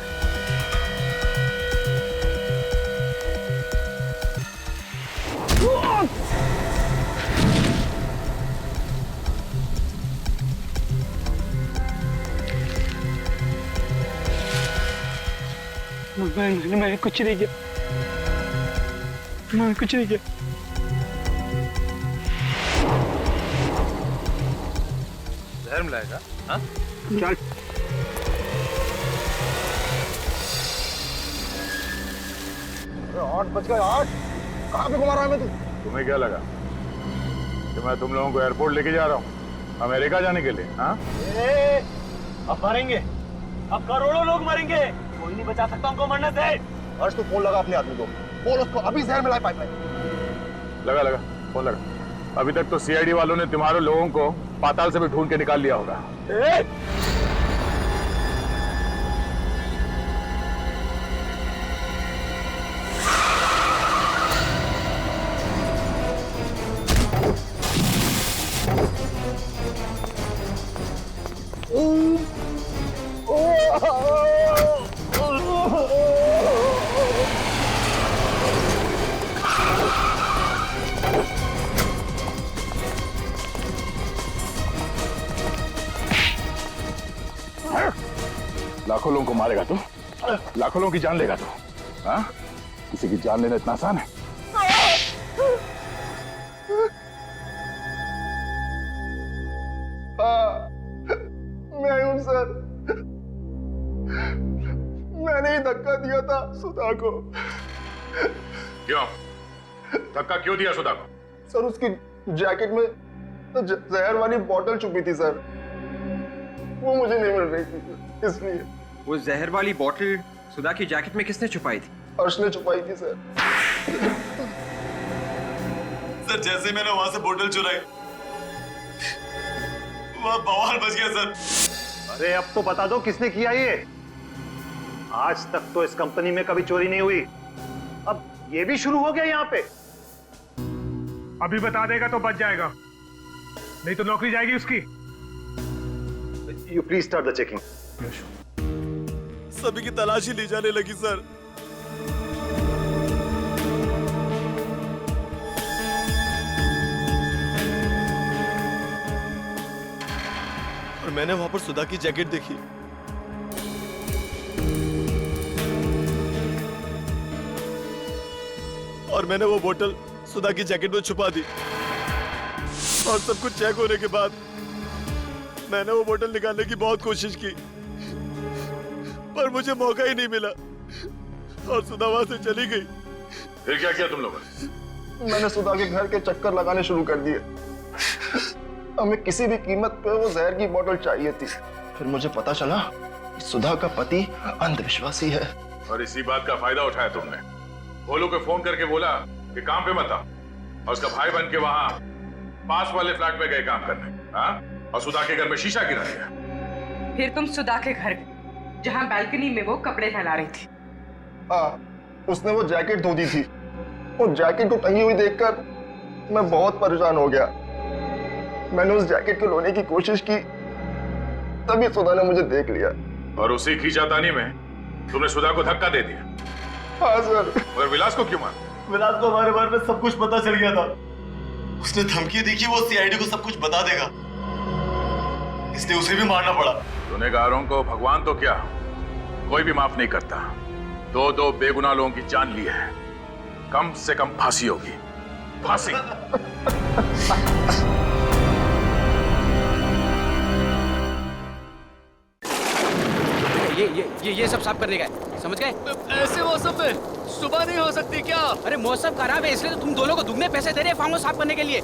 मैंने कुछ नहीं किया, मैंने कुछ नहीं किया। जहर मिलाएगा? हाँ? चल। आठ बज गए, 8। कहाँ पे घुमा रहा है मैं तू? तुम्हें क्या लगा कि मैं तुम लोगों को एयरपोर्ट लेके जा रहा हूँ अमेरिका जाने के लिए? हाँ? अब मरेंगे, अब करोड़ों लोग मरेंगे, कोई नहीं बचा सकता हमको मरने से। हर्ष, तू फोन लगा अपने आदमी को, बोल उसको अभी जहर मिलाए पाइपलाइन। लगा फोन लगा। अभी तक तो सीआईडी वालों ने तुम्हारे लोगों को पाताल से भी ढूंढ के निकाल लिया होगा। लाखों लोगों को मारेगा तू, लाखों लोगों की जान लेगा तू। हाँ? किसी की जान लेना इतना आसान है? मैं हूं सर, मैंने ही धक्का दिया था सुधा को। क्यों? धक्का क्यों दिया सुधा को? सर उसकी जैकेट में जहर वाली बोतल छुपी थी सर, वो मुझे नहीं मिल रही थी इसलिए। वो जहर वाली बोतल सुधा की जैकेट में किसने छुपाई थी? अर्श ने छुपाई थी सर। सर जैसे मैंने वहां से बोतल चुराई वहां बवाल बच गया सर। अरे अब तो बता दो किसने किया ये? आज तक तो इस कंपनी में कभी चोरी नहीं हुई, अब ये भी शुरू हो गया यहाँ पे। अभी बता देगा तो बच जाएगा, नहीं तो नौकरी जाएगी उसकी। You please start the checking. सभी की तलाशी ली जाने लगी सर। और मैंने वहां पर सुधा की जैकेट देखी। और मैंने वो बोतल सुधा की जैकेट में छुपा दी। और सब कुछ चेक होने के बाद मैंने वो बोतल निकालने की बहुत कोशिश की, पर मुझे मौका ही नहीं मिला और सुधा वहां से चली गई। फिर क्या किया तुम लोगों ने? मैंने सुधा के घर के चक्कर लगाने शुरू कर दिए। हमें किसी भी कीमत पे वो जहर की बोतल चाहिए थी। फिर मुझे पता चला कि सुधा का पति अंधविश्वासी है। और इसी बात का फायदा उठाया तुमने। भोलू को फोन करके बोला कि काम पे मत आओ, और उसका भाई बन के वहां पास वाले फ्लैट में गए काम करने। हाँ? और सुधा के घर में शीशा गिरा दिया। फिर तुम सुधा के घर गए जहां बालकनी में वो कपड़े फैला रही थी। हाँ, उसने वो जैकेट धो दी थी। वो जैकेट को टंगी हुई देखकर मैं बहुत परेशान हो गया। मैंने उस जैकेट को लोने की कोशिश की, तभी सुधा ने मुझे देख लिया। और उसी खींचातानी में तुमने सुधा को धक्का दे दिया। हाँ सर। और विलास को क्यों मारा? विलास को हमारे बारे में सब कुछ पता चल गया था। उसने धमकी दी कि वो सीआईडी को सब कुछ बता देगा, इसलिए उसे भी मारना पड़ा। गुनहगारों को भगवान तो क्या कोई भी माफ नहीं करता। दो बेगुनाह लोगों की जान ली है, कम से कम फांसी होगी। फांसी। ये सब साफ करने का है, समझ गए? ऐसे मौसम में सुबह नहीं हो सकती क्या? अरे मौसम खराब है इसलिए तो तुम दोनों को दुगने पैसे दे रहे हैं फार्म हाउस साफ करने के लिए।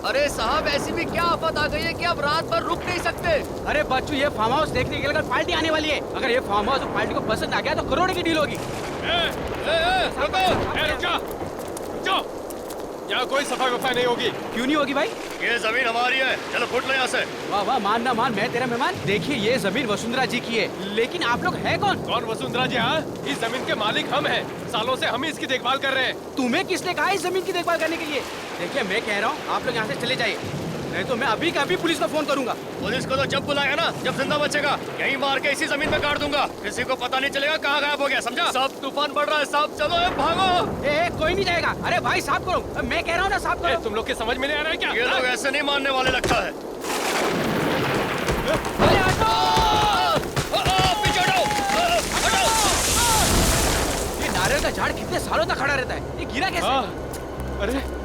अरे साहब ऐसी भी क्या आफत आ गई है कि आप रात भर रुक नहीं सकते? अरे बच्चू ये फार्म हाउस देखने के लिए कल पार्टी आने वाली है। अगर ये फार्म हाउस पार्टी को पसंद आ गया तो करोड़ की डील होगी। यहाँ कोई सफाई वफाई नहीं होगी। क्यों नहीं होगी भाई? ये जमीन हमारी है, चलो फुट लो यहाँ से। वाह वाह, मान ना मान, मैं तेरा मेहमान। देखिए ये जमीन वसुंधरा जी की है, लेकिन आप लोग है कौन? कौन वसुंधरा जी? हाँ, इस जमीन के मालिक हम हैं। सालों से हम ही इसकी देखभाल कर रहे हैं। तुम्हें किसने कहा इस जमीन की देखभाल करने के लिए? देखिए मैं कह रहा हूँ आप लोग यहाँ से चले जाइए, नहीं तो मैं अभी का अभी पुलिस को फोन करूंगा। पुलिस को तो जब बुलाएगा ना, जब जिंदा बचेगा, यहीं मार के इसी जमीन में काट दूंगा। किसी को पता नहीं चलेगा कहाँ गायब हो गया, समझा? सब तूफान बढ़ रहा है साहब, चलो भागो। कोई नहीं जाएगा। अरे भाई साफ करो, मैं कह रहा हूँ ना साफ करो। तुम लोग के समझ में नहीं आ रहा है क्या? ये लोग ऐसे नहीं मानने वाले लगता है। ये नारियल का झाड़ कितने सालों तक खड़ा रहता है, ये गिरा कैसे? अरे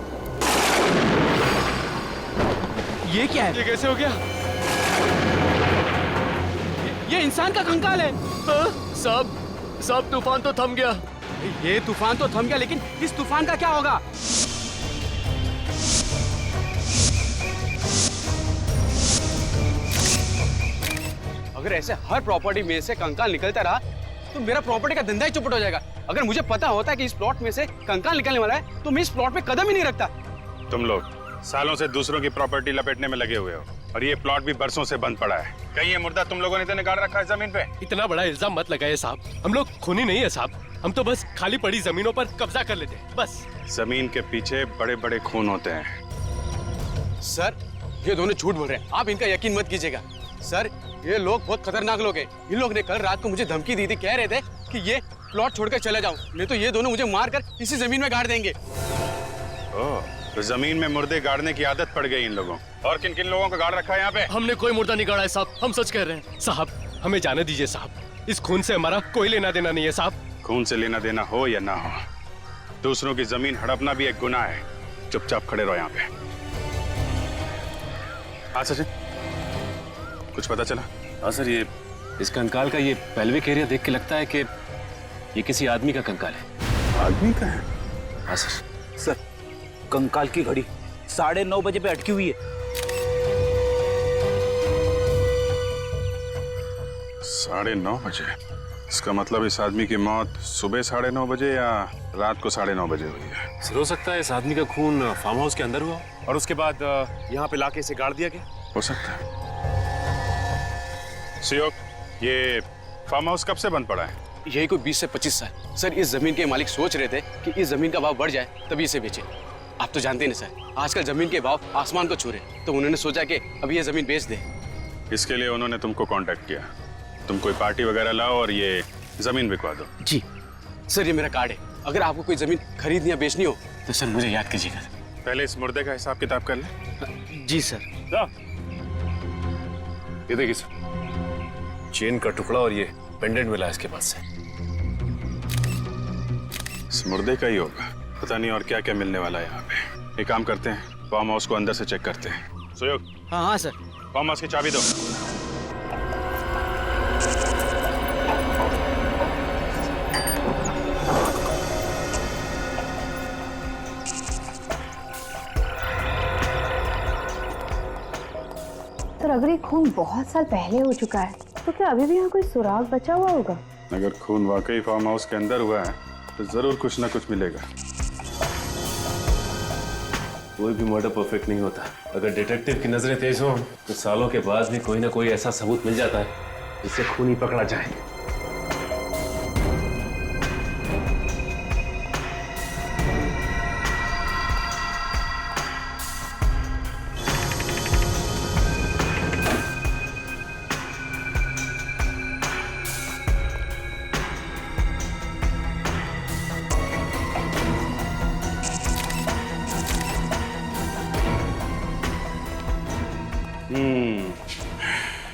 ये क्या है? ये कैसे हो गया? ये इंसान का कंकाल है। सब तूफान तो थम गया। ये तूफान तो थम गया, लेकिन इस तूफान का क्या होगा? अगर ऐसे हर प्रॉपर्टी में से कंकाल निकलता रहा तो मेरा प्रॉपर्टी का धंधा ही चौपट हो जाएगा। अगर मुझे पता होता कि इस प्लॉट में से कंकाल निकलने वाला है तो मैं इस प्लॉट पे कदम ही नहीं रखता। तुम लोग सालों से दूसरों की प्रॉपर्टी लपेटने में लगे हुए हो, और ये प्लॉट भी बरसों से बंद पड़ा है। कहीं ये मुर्दा तुम लोगों ने तो निकाल रखा है जमीन पे? इतना बड़ा इल्जाम मत लगाइए साहब, हम लोग खूनी नहीं है साहब। हम तो बस खाली पड़ी जमीनों पर कब्जा कर लेते हैं, बस। जमीन के पीछे बड़े बड़े खून होते हैं। सर ये दोनों झूठ बोल रहे हैं, आप इनका यकीन मत कीजिएगा। सर ये लोग बहुत खतरनाक लोग हैं। इन लोग ने कल रात को मुझे धमकी दी थी, कह रहे थे कि ये प्लॉट छोड़कर चले जाऊं, नहीं तो ये दोनों मुझे मारकर इसी जमीन में गाड़ देंगे। तो जमीन में मुर्दे गाड़ने की आदत पड़ गई इन लोगों। और किन किन लोगों को गाड़ रखा है यहाँ पे? हमने कोई मुर्दा नहीं गाड़ा है साहब, हम सच कह रहे हैं। साहब हमें जाने दीजिए साहब, इस खून से हमारा कोई लेना देना नहीं है साहब। खून से लेना देना हो या ना हो, दूसरों की जमीन हड़पना भी एक गुनाह है। चुपचाप खड़े रहो यहाँ पे। हाँ सचिन, कुछ पता चला? हाँ सर, ये इस कंकाल का ये पेल्विक एरिया देख के लगता है कि ये किसी आदमी का कंकाल है। आदमी का है? हाँ सर। सर कंकाल की घड़ी 9:30 बजे पे अटकी हुई है। 9:30 बजे? इसका मतलब इस आदमी की मौत सुबह 9:30 बजे या रात को 9:30 बजे हुई है। सर हो सकता है इस आदमी का खून फार्म हाउस के अंदर हुआ और उसके बाद यहाँ पे लाके इसे गाड़ दिया गया। हो सकता है। सियोक, ये फार्म हाउस कब से बंद पड़ा है? यही कोई 20 से 25 साल। सर इस जमीन के मालिक सोच रहे थे कि इस जमीन का भाव बढ़ जाए तभी इसे बेचे। आप तो जानते हैं सर, आजकल जमीन के भाव आसमान को छू रहे, तो उन्होंने सोचा कि अब ये जमीन बेच दे। इसके लिए उन्होंने तुमको कांटेक्ट किया। तुम कोई पार्टी वगैरह लाओ और ये जमीन बिकवा दो। जी सर, ये मेरा कार्ड है। अगर आपको कोई जमीन खरीदनी या बेचनी हो तो सर मुझे याद कीजिएगा। पहले इस मुर्दे का हिसाब किताब कर ले। जी सर। ये देखिए सर, चेन का टुकड़ा और ये पेंडेंट मिला है इसके पास से। इस मुर्दे का ही होगा, पता नहीं और क्या क्या मिलने वाला है यहाँ पे। एक काम करते हैं, फार्म हाउस को अंदर से चेक करते हैं। सुयोग। हाँ हाँ सर। फार्म हाउस की चाबी दो। सर अगर ये खून बहुत साल पहले हो चुका है तो क्या अभी भी यहाँ कोई सुराग बचा हुआ होगा? अगर खून वाकई फार्म हाउस के अंदर हुआ है तो जरूर कुछ ना कुछ मिलेगा। कोई भी मर्डर परफेक्ट नहीं होता। अगर डिटेक्टिव की नजरें तेज हो तो सालों के बाद भी कोई ना कोई ऐसा सबूत मिल जाता है जिससे खूनी पकड़ा जाए।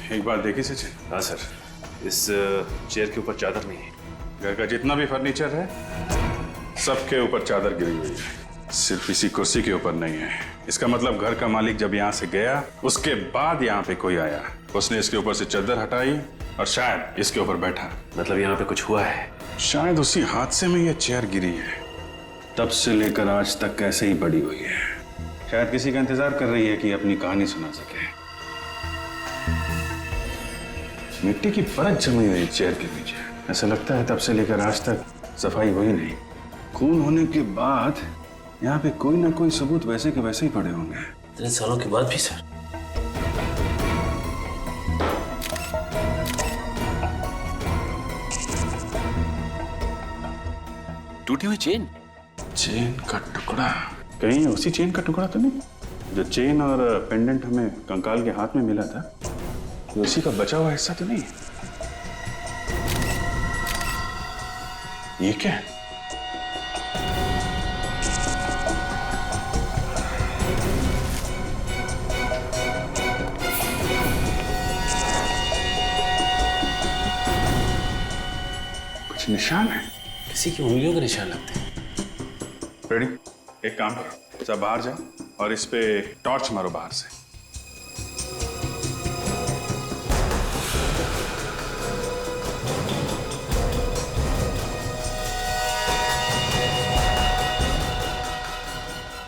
एक बात देखी सचिन? हाँ सर, इस चेयर के ऊपर चादर नहीं है। घर का जितना भी फर्नीचर है सबके ऊपर चादर गिरी हुई है, सिर्फ इसी कुर्सी के ऊपर नहीं है। इसका मतलब घर का मालिक जब यहाँ से गया उसके बाद यहाँ पे कोई आया, उसने इसके ऊपर से चादर हटाई और शायद इसके ऊपर बैठा। मतलब यहाँ पे कुछ हुआ है। शायद उसी हादसे में ये चेयर गिरी है, तब से लेकर आज तक ऐसे ही पड़ी हुई है। शायद किसी का इंतजार कर रही है कि अपनी कहानी सुना सके। मिट्टी की परत जमी हुई चेयर के पीछे, ऐसा लगता है तब से लेकर आज तक सफाई हुई नहीं। खून होने के बाद यहाँ पे कोई ना कोई सबूत वैसे के वैसे ही पड़े होंगे। इतने सालों के बाद भी सर। टूटी हुई चेन का टुकड़ा, कहीं उसी चेन का टुकड़ा तो नहीं जो चेन और पेंडेंट हमें कंकाल के हाथ में मिला था? उसी का बचा हुआ हिस्सा तो नहीं? ये क्या है? कुछ निशान है, किसी की उंगलियों के निशान लगते हैं। रेडी? एक काम करो, सब बाहर जाओ और इस पे टॉर्च मारो बाहर से।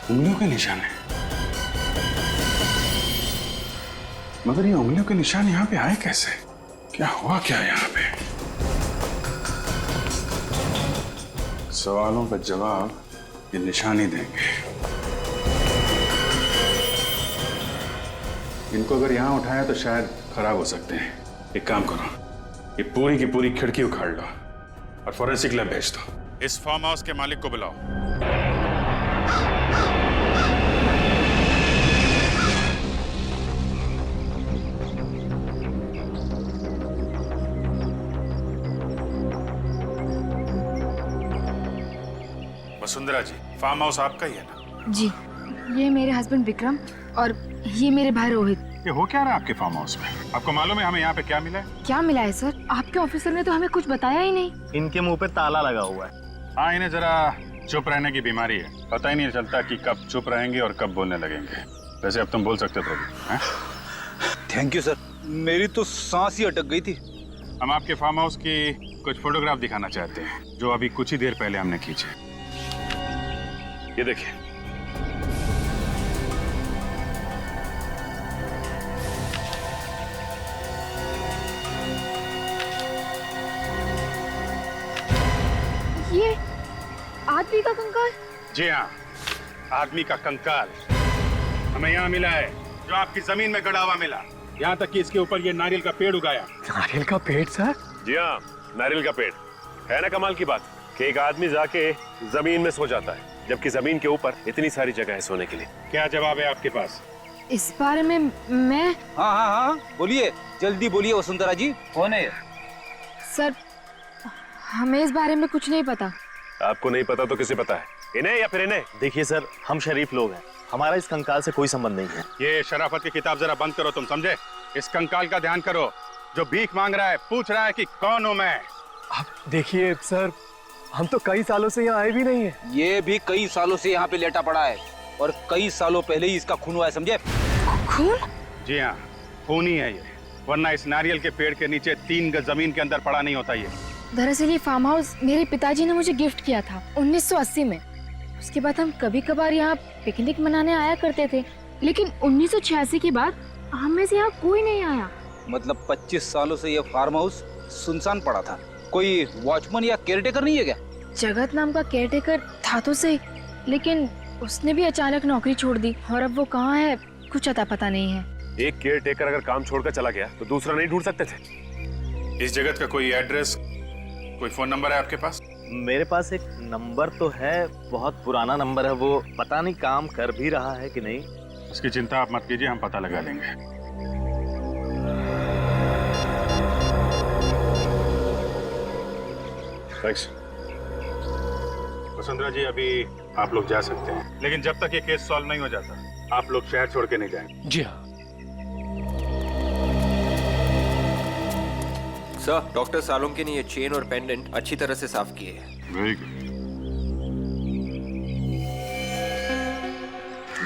उंगलियों के निशान है, मगर ये उंगलियों के निशान यहाँ पे आए कैसे? क्या हुआ क्या यहाँ पे? सवालों का जवाब ये निशान ही देंगे। इनको अगर यहाँ उठाया तो शायद खराब हो सकते हैं। एक काम करो, ये पूरी की पूरी खिड़की उखाड़ लो और फॉरेंसिक लैब भेज दो। इस फार्म हाउस के मालिक को बुलाओ। वसुंधरा जी, फार्म हाउस आपका ही है ना? जी, ये मेरे हस्बैंड विक्रम और ये मेरे भाई रोहित। ये हो क्या रहा है आपके फार्म हाउस में? आपको मालूम है हमें यहाँ पे क्या मिला है? क्या मिला है सर? आपके ऑफिसर ने तो हमें कुछ बताया ही नहीं। इनके मुंह पे ताला लगा हुआ है। हाँ, इन्हें जरा चुप रहने की बीमारी है, पता ही नहीं चलता कि कब चुप रहेंगे और कब बोलने लगेंगे। वैसे अब तुम बोल सकते हो प्रभु। थैंक यू सर, मेरी तो सांस ही अटक गई थी। हम आपके फार्म हाउस की कुछ फोटोग्राफ दिखाना चाहते हैं जो अभी कुछ ही देर पहले हमने खींचे। ये देखिए, जी हाँ, आदमी का कंकाल हमें यहाँ मिला है, जो आपकी जमीन में गड़ा हुआ मिला। यहाँ तक कि इसके ऊपर ये नारियल का पेड़ उगाया। नारियल का पेड़ सर? जी हाँ, नारियल का पेड़। है ना कमाल की बात कि एक आदमी जाके जमीन में सो जाता है, जबकि जमीन के ऊपर इतनी सारी जगह है सोने के लिए। क्या जवाब है आपके पास? इस बारे में मैं हाँ हाँ हाँ बोलिए, जल्दी बोलिए वसुंधरा जी, कौन है? सर, हमें इस बारे में कुछ नहीं पता। आपको नहीं पता तो किसे पता है? इन्हें या फिर इन्हें? देखिए सर, हम शरीफ लोग हैं, हमारा इस कंकाल से कोई संबंध नहीं है। ये शराफत की किताब जरा बंद करो, तुम समझे? इस कंकाल का ध्यान करो, जो भीख मांग रहा है, पूछ रहा है कि कौन हूं मैं। आप देखिए सर, हम तो कई सालों से यहाँ आए भी नहीं है। ये भी कई सालों से यहाँ पे लेटा पड़ा है और कई सालों पहले ही इसका खून हुआ है, समझे? खून? जी हाँ, खून ही है ये, वरना इस नारियल के पेड़ के नीचे 3 गज जमीन के अंदर पड़ा नहीं होता ये। दरअसल ये फार्म हाउस मेरे पिताजी ने मुझे गिफ्ट किया था 1980 में। उसके बाद हम कभी कभार यहाँ पिकनिक मनाने आया करते थे, लेकिन 1986 के बाद हम में से यहाँ कोई नहीं आया। मतलब 25 सालों से ये फार्म हाउस सुनसान पड़ा था। कोई वॉचमैन या केयरटेकर नहीं है क्या? जगत नाम का केयरटेकर था तो सही, लेकिन उसने भी अचानक नौकरी छोड़ दी और अब वो कहाँ है कुछ अता पता नहीं है। एक केयर टेकर अगर काम छोड़कर चला गया तो दूसरा नहीं ढूंढ सकते थे? इस जगत का कोई एड्रेस, कोई फोन नंबर है आपके पास? मेरे पास एक नंबर तो है, बहुत पुराना नंबर है, वो पता नहीं काम कर भी रहा है कि नहीं। उसकी चिंता आप मत कीजिए, हम पता लगा लेंगे। थैंक्स। वसुंधरा जी, अभी आप लोग जा सकते हैं, लेकिन जब तक ये केस सॉल्व नहीं हो जाता आप लोग शहर छोड़ के नहीं जाएंगे। जी हाँ सर, डॉक्टर सालोंके ने ये चेन और पेंडेंट अच्छी तरह से साफ किए हैं। Very good.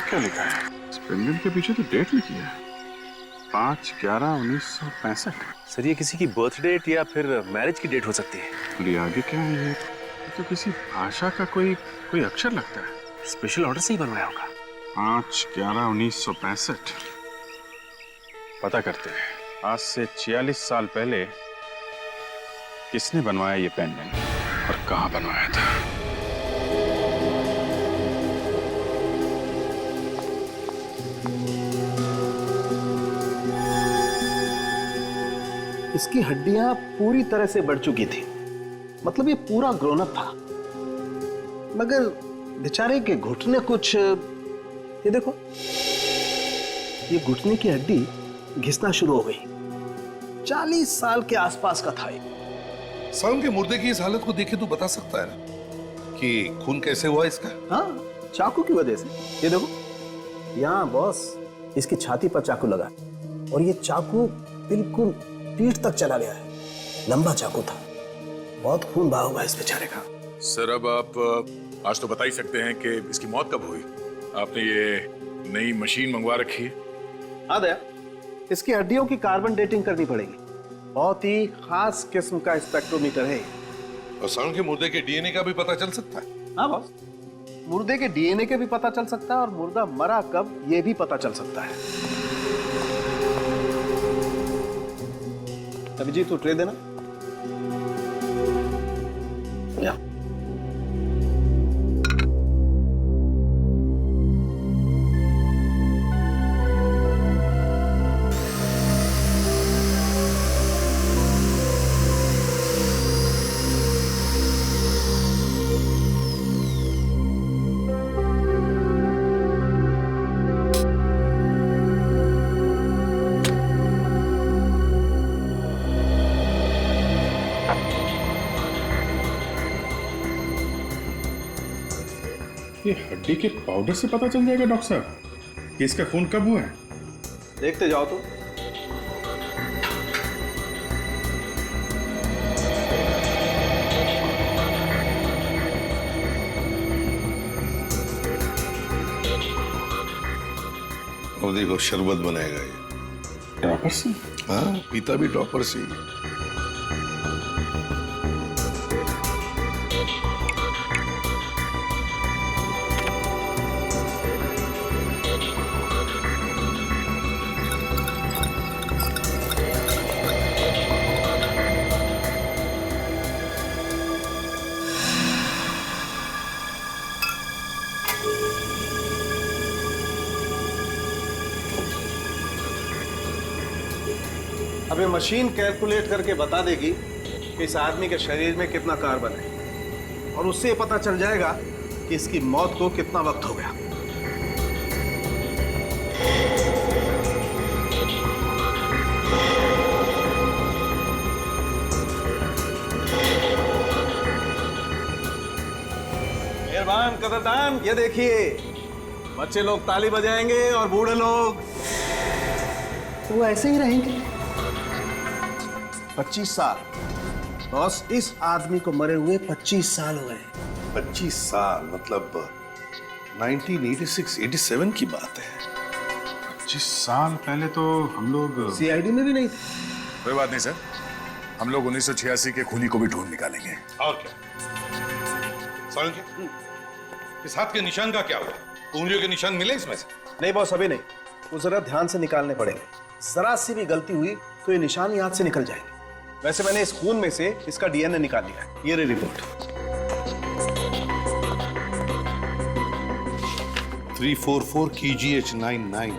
क्या लिखा है इस पेंडेंट के पीछे? तो डेट लिखी है 5/11/1965। सर, ये किसी की बर्थ डेट या फिर मैरिज की डेट हो सकती है। अरे आगे क्या है ये? तो किसी भाषा का कोई अक्षर लगता है। स्पेशल ऑर्डर से ही बनवाया होगा। 5/11/1965। पता करते हैं, आज से 46 साल पहले किसने बनवाया ये पेंडेंट और कहाँ बनवाया था? इसकी हड्डियां पूरी तरह से बढ़ चुकी थी, मतलब ये पूरा ग्रोन अप था, मगर बेचारे के घुटने कुछ, ये देखो, ये घुटने की हड्डी घिसना शुरू हो गई। 40 साल के आसपास का था ये। सालों के मुर्दे की इस हालत को देखे तो बता सकता है ना कि खून कैसे हुआ इसका? हाँ, चाकू की वजह से। ये देखो, यहाँ बॉस, इसकी छाती पर चाकू लगा और ये चाकू बिल्कुल पीठ तक चला गया है। लंबा चाकू था, बहुत खून बहा हुआ है इस बेचारे का। सर, अब आप आज तो बता ही सकते हैं कि इसकी मौत कब हुई? आपने ये नई मशीन मंगवा रखी है? हाँ दया, इसकी हड्डियों की कार्बन डेटिंग करनी पड़ेगी। बहुत ही खास किस्म का स्पेक्ट्रोमीटर है। और सालों के मुर्दे के डीएनए का भी पता चल सकता है? हाँ बॉस, मुर्दे के डीएनए के भी पता चल सकता है और मुर्दा मरा कब ये भी पता चल सकता है। अभिजीत, तू ट्रे देना। या। ये हड्डी के पाउडर से पता चल जाएगा डॉक्टर साहब कि इसका खून कब हुआ है? देखते जाओ तो। और देखो, शरबत बनाएगा ये। ड्रॉपर से? हाँ, पीता भी ड्रॉपर से ही। अब ये मशीन कैलकुलेट करके बता देगी कि इस आदमी के शरीर में कितना कार्बन है, और उससे ये पता चल जाएगा कि इसकी मौत को कितना वक्त हो गया। मेहरबान कदरदान, ये देखिए, बच्चे लोग ताली बजाएंगे और बूढ़े लोग वो ऐसे ही रहेंगे। 25 साल बॉस, इस आदमी को मरे हुए 25 साल हो गए। 25 साल मतलब 1986-87 की बात है। 25 साल पहले तो हम लोग सीआईडी में भी नहीं थे। कोई बात नहीं सर, हम लोग 1986 के खूनी को भी ढूंढ निकालेंगे। और क्या सालन जी, इस हाथ के निशान का क्या हुआ? उंगलियों के निशान मिले इसमें से? नहीं बॉस, अभी नहीं, वो जरा ध्यान से निकालने पड़ेंगे। जरा सी भी गलती हुई तो ये निशान ही हाथ से निकल जाएंगे। वैसे मैंने इस खून में से इसका डीएनए निकाल लिया है, ये रही रिपोर्ट। 344 KGH99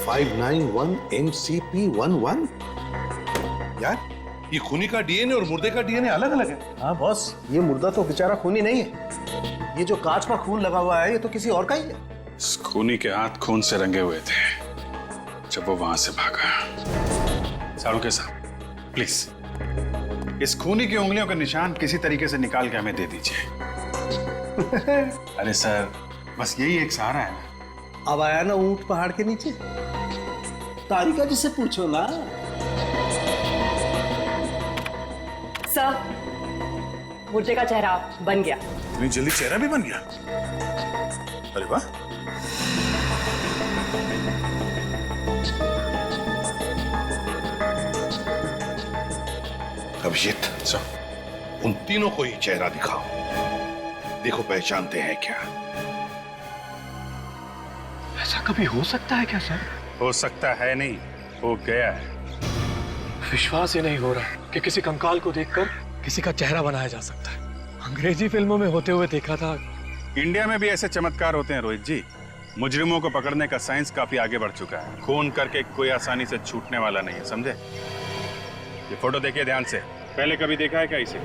591 MCP11। यार, ये खूनी का डीएनए और मुर्दे का डीएनए अलग अलग है। हाँ बॉस, ये मुर्दा तो बेचारा खूनी नहीं है, ये जो कांच पर खून लगा हुआ है ये तो किसी और का ही है। इस खूनी के हाथ खून से रंगे हुए थे जब वो वहां से भागा। सारुके साहब, प्लीज इस खूनी की उंगलियों के निशान किसी तरीके से निकाल के हमें दे दीजिए। अरे सर, बस यही एक सहारा है ना। अब आया ना ऊंट पहाड़ के नीचे, तारिका जी से पूछो ना। सर, मुर्दे का चेहरा बन गया। इतनी जल्दी चेहरा भी बन गया? अरे वाह। अभिजीत, उन तीनों को ही चेहरा दिखाओ, देखो पहचानते हैं क्या। ऐसा कभी हो सकता है क्या सर? हो सकता है नहीं, हो गया है। विश्वास ही नहीं हो रहा कि किसी कंकाल को देखकर किसी का चेहरा बनाया जा सकता है। अंग्रेजी फिल्मों में होते हुए देखा था। इंडिया में भी ऐसे चमत्कार होते हैं रोहित जी। मुजरिमों को पकड़ने का साइंस काफी आगे बढ़ चुका है। खून करके कोई आसानी से छूटने वाला नहीं है, समझे? ये फोटो देखिए ध्यान से। पहले कभी देखा है क्या इसे?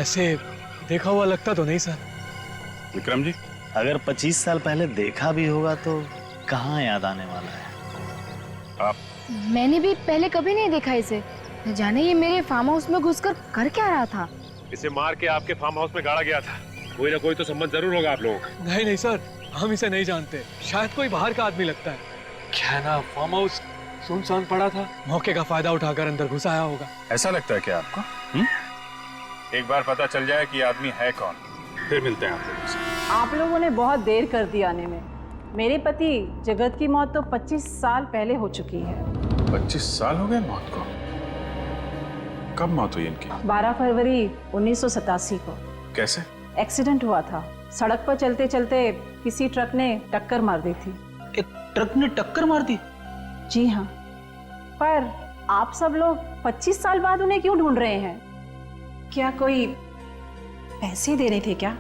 ऐसे देखा हुआ लगता तो नहीं सर। विक्रम जी, अगर 25 साल पहले देखा भी होगा तो कहाँ याद आने वाला है? आप? मैंने भी पहले कभी नहीं देखा इसे। न जाने ये मेरे फार्म हाउस में घुसकर कर क्या रहा था। इसे मार के आपके फार्म हाउस में गाड़ा गया था। कोई ना कोई तो संबंध जरूर होगा आप लोगों का। नहीं नहीं सर, हम इसे नहीं जानते। शायद कोई बाहर का आदमी लगता है। क्या ना, फार्म हाउस सुनसान पड़ा था, मौके का फायदा उठाकर अंदर घुस आया होगा। ऐसा लगता है क्या आपको? एक बार पता चल जाए कि आदमी है कौन, फिर मिलते हैं आप लोगों से। आप लोगों ने बहुत देर कर दी आने में। मेरे पति जगत की मौत तो 25 साल पहले हो चुकी है। 25 साल हो गए मौत को? कब मौत हुई इनकी? 12 फरवरी 1987 को। कैसे? एक्सीडेंट हुआ था। सड़क पर चलते चलते किसी ट्रक ने टक्कर मार दी थी। एक ट्रक ने टक्कर मार दी? जी हाँ। पर आप सब लोग 25 साल बाद उन्हें क्यों ढूंढ रहे हैं? क्या कोई पैसे दे रहे थे क्या?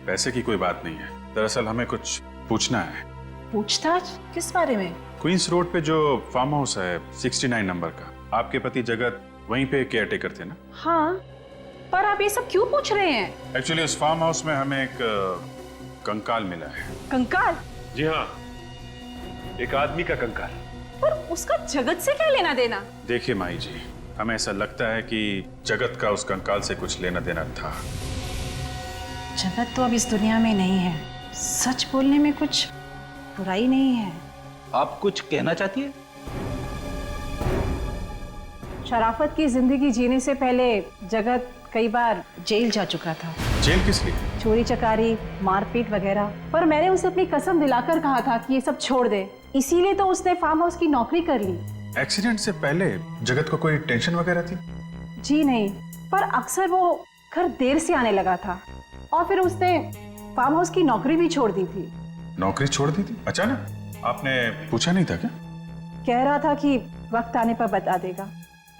पैसे की कोई बात नहीं है, दरअसल हमें कुछ पूछना है। पूछताछ किस बारे में? क्वींस रोड पे जो फार्म हाउस है 69 नंबर का, आपके पति जगत वहीं पे केयर टेकर थे ना? हाँ, पर आप ये सब क्यों पूछ रहे हैं? एक्चुअली उस फार्म हाउस में हमें एक कंकाल मिला है। कंकाल? जी हाँ, एक आदमी का कंकाल। पर उसका जगत से क्या लेना देना? देखिए माई जी, हमें ऐसा लगता है कि जगत का उस कंकाल से कुछ लेना देना था। जगत तो अब इस दुनिया में नहीं है। सच बोलने में कुछ बुराई नहीं है। आप कुछ कहना चाहती है? शराफत की जिंदगी जीने से पहले जगत कई बार जेल जा चुका था। जेल किस लिए? चोरी चकारी, मारपीट वगैरह। पर मैंने उसे अपनी कसम दिलाकर कहा था कि ये सब छोड़ दे, इसीलिए तो उसने फार्म हाउस की नौकरी कर ली। एक्सीडेंट से पहले जगत को कोई टेंशन वगैरह थी? जी नहीं, पर अक्सर वो घर देर से आने लगा था और फिर उसने फार्म हाउस की नौकरी भी छोड़ दी थी। नौकरी छोड़ दी थी अचानक? आपने पूछा नहीं था क्या? कह रहा था कि वक्त आने पर बता देगा,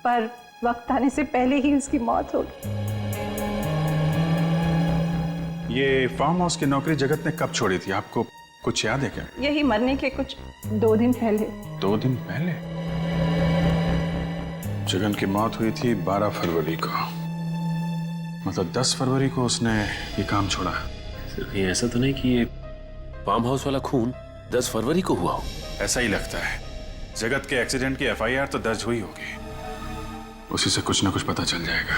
पर वक्त आने से पहले ही उसकी मौत हो गई। ये फार्म हाउस की नौकरी जगत ने कब छोड़ी थी, आपको कुछ याद है क्या? यही मरने के कुछ 2 दिन पहले। 2 दिन पहले? जगन की मौत हुई थी 12 फरवरी को, मतलब 10 फरवरी को उसने ये काम छोड़ा। सिर्फ ये ऐसा तो नहीं कि ये फार्म हाउस वाला खून 10 फरवरी को हुआ हो? ऐसा ही लगता है। जगत के एक्सीडेंट की एफआईआर तो दर्ज हुई होगी, उसी से कुछ ना कुछ पता चल जाएगा।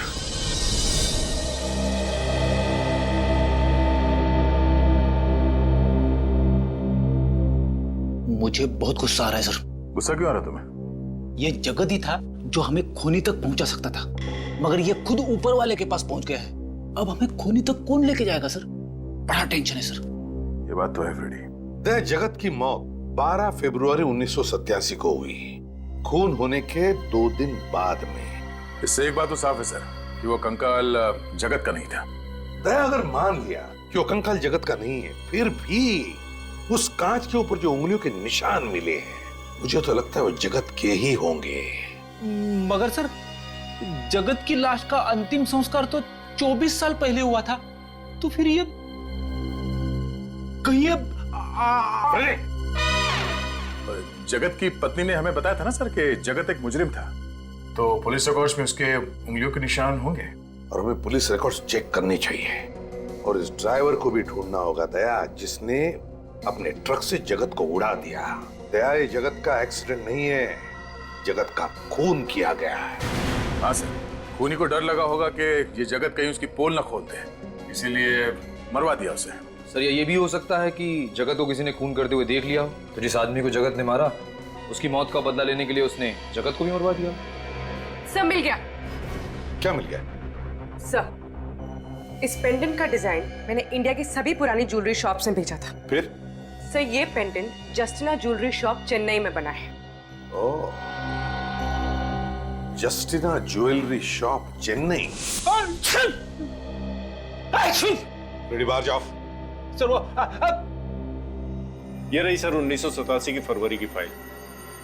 मुझे बहुत गुस्सा आ रहा है सर। गुस्सा क्यों आ रहा तुम्हें? ये जगत ही था जो हमें खूनी तक पहुंचा सकता था, मगर ये खुद ऊपर वाले के पास पहुंच गया है। अब हमें खूनी तक कौन लेके जाएगा सर? बड़ा टेंशन है सर। ये बात तो है फ्रेडी। दया जगत की मौत 12 फरवरी 1987 को हुई, खून होने के 2 दिन बाद में। इससे एक बात तो साफ है सर कि वो कंकाल जगत का नहीं था। दया अगर मान लिया कि वो कंकाल जगत का नहीं है, फिर भी उस कांच के ऊपर जो उंगलियों के निशान मिले हैं, मुझे तो लगता है वो जगत के ही होंगे। मगर सर, जगत की लाश का अंतिम संस्कार तो 24 साल पहले हुआ था, तो फिर ये कहीं जगत की पत्नी ने हमें बताया था ना सर कि जगत एक मुजरिम था, तो पुलिस रिकॉर्ड्स में उसके उंगलियों के निशान होंगे। और हमें पुलिस रिकॉर्ड्स चेक करनी चाहिए, और इस ड्राइवर को भी ढूंढना होगा दया, जिसने अपने ट्रक से जगत को उड़ा दिया। दया ये जगत का एक्सीडेंट नहीं है, जगत का खून किया गया है। हाँ सर, खूनी को डर लगा होगा कि ये जगत कहीं उसकी पोल न खोल दे, इसीलिए मरवा दिया उसे। सर ये भी हो सकता है कि जगत को किसी ने खून करते हुए देख लिया हो, तो जिस आदमी को जगत ने मारा उसकी मौत का बदला लेने के लिए उसने जगत को भी मरवा दिया। सब मिल गया। क्या मिल गया? सर, इस पेंडेंट का डिजाइन मैंने इंडिया की सभी पुरानी ज्वेलरी शॉप से भेजा था। फिर? सर ये pendant Justina jewellery shop Chennai में बना है। Oh, Justina jewellery shop Chennai. Ready, बाहर जाओ। सर वो ये रही सर 1987 की फरवरी की फाइल।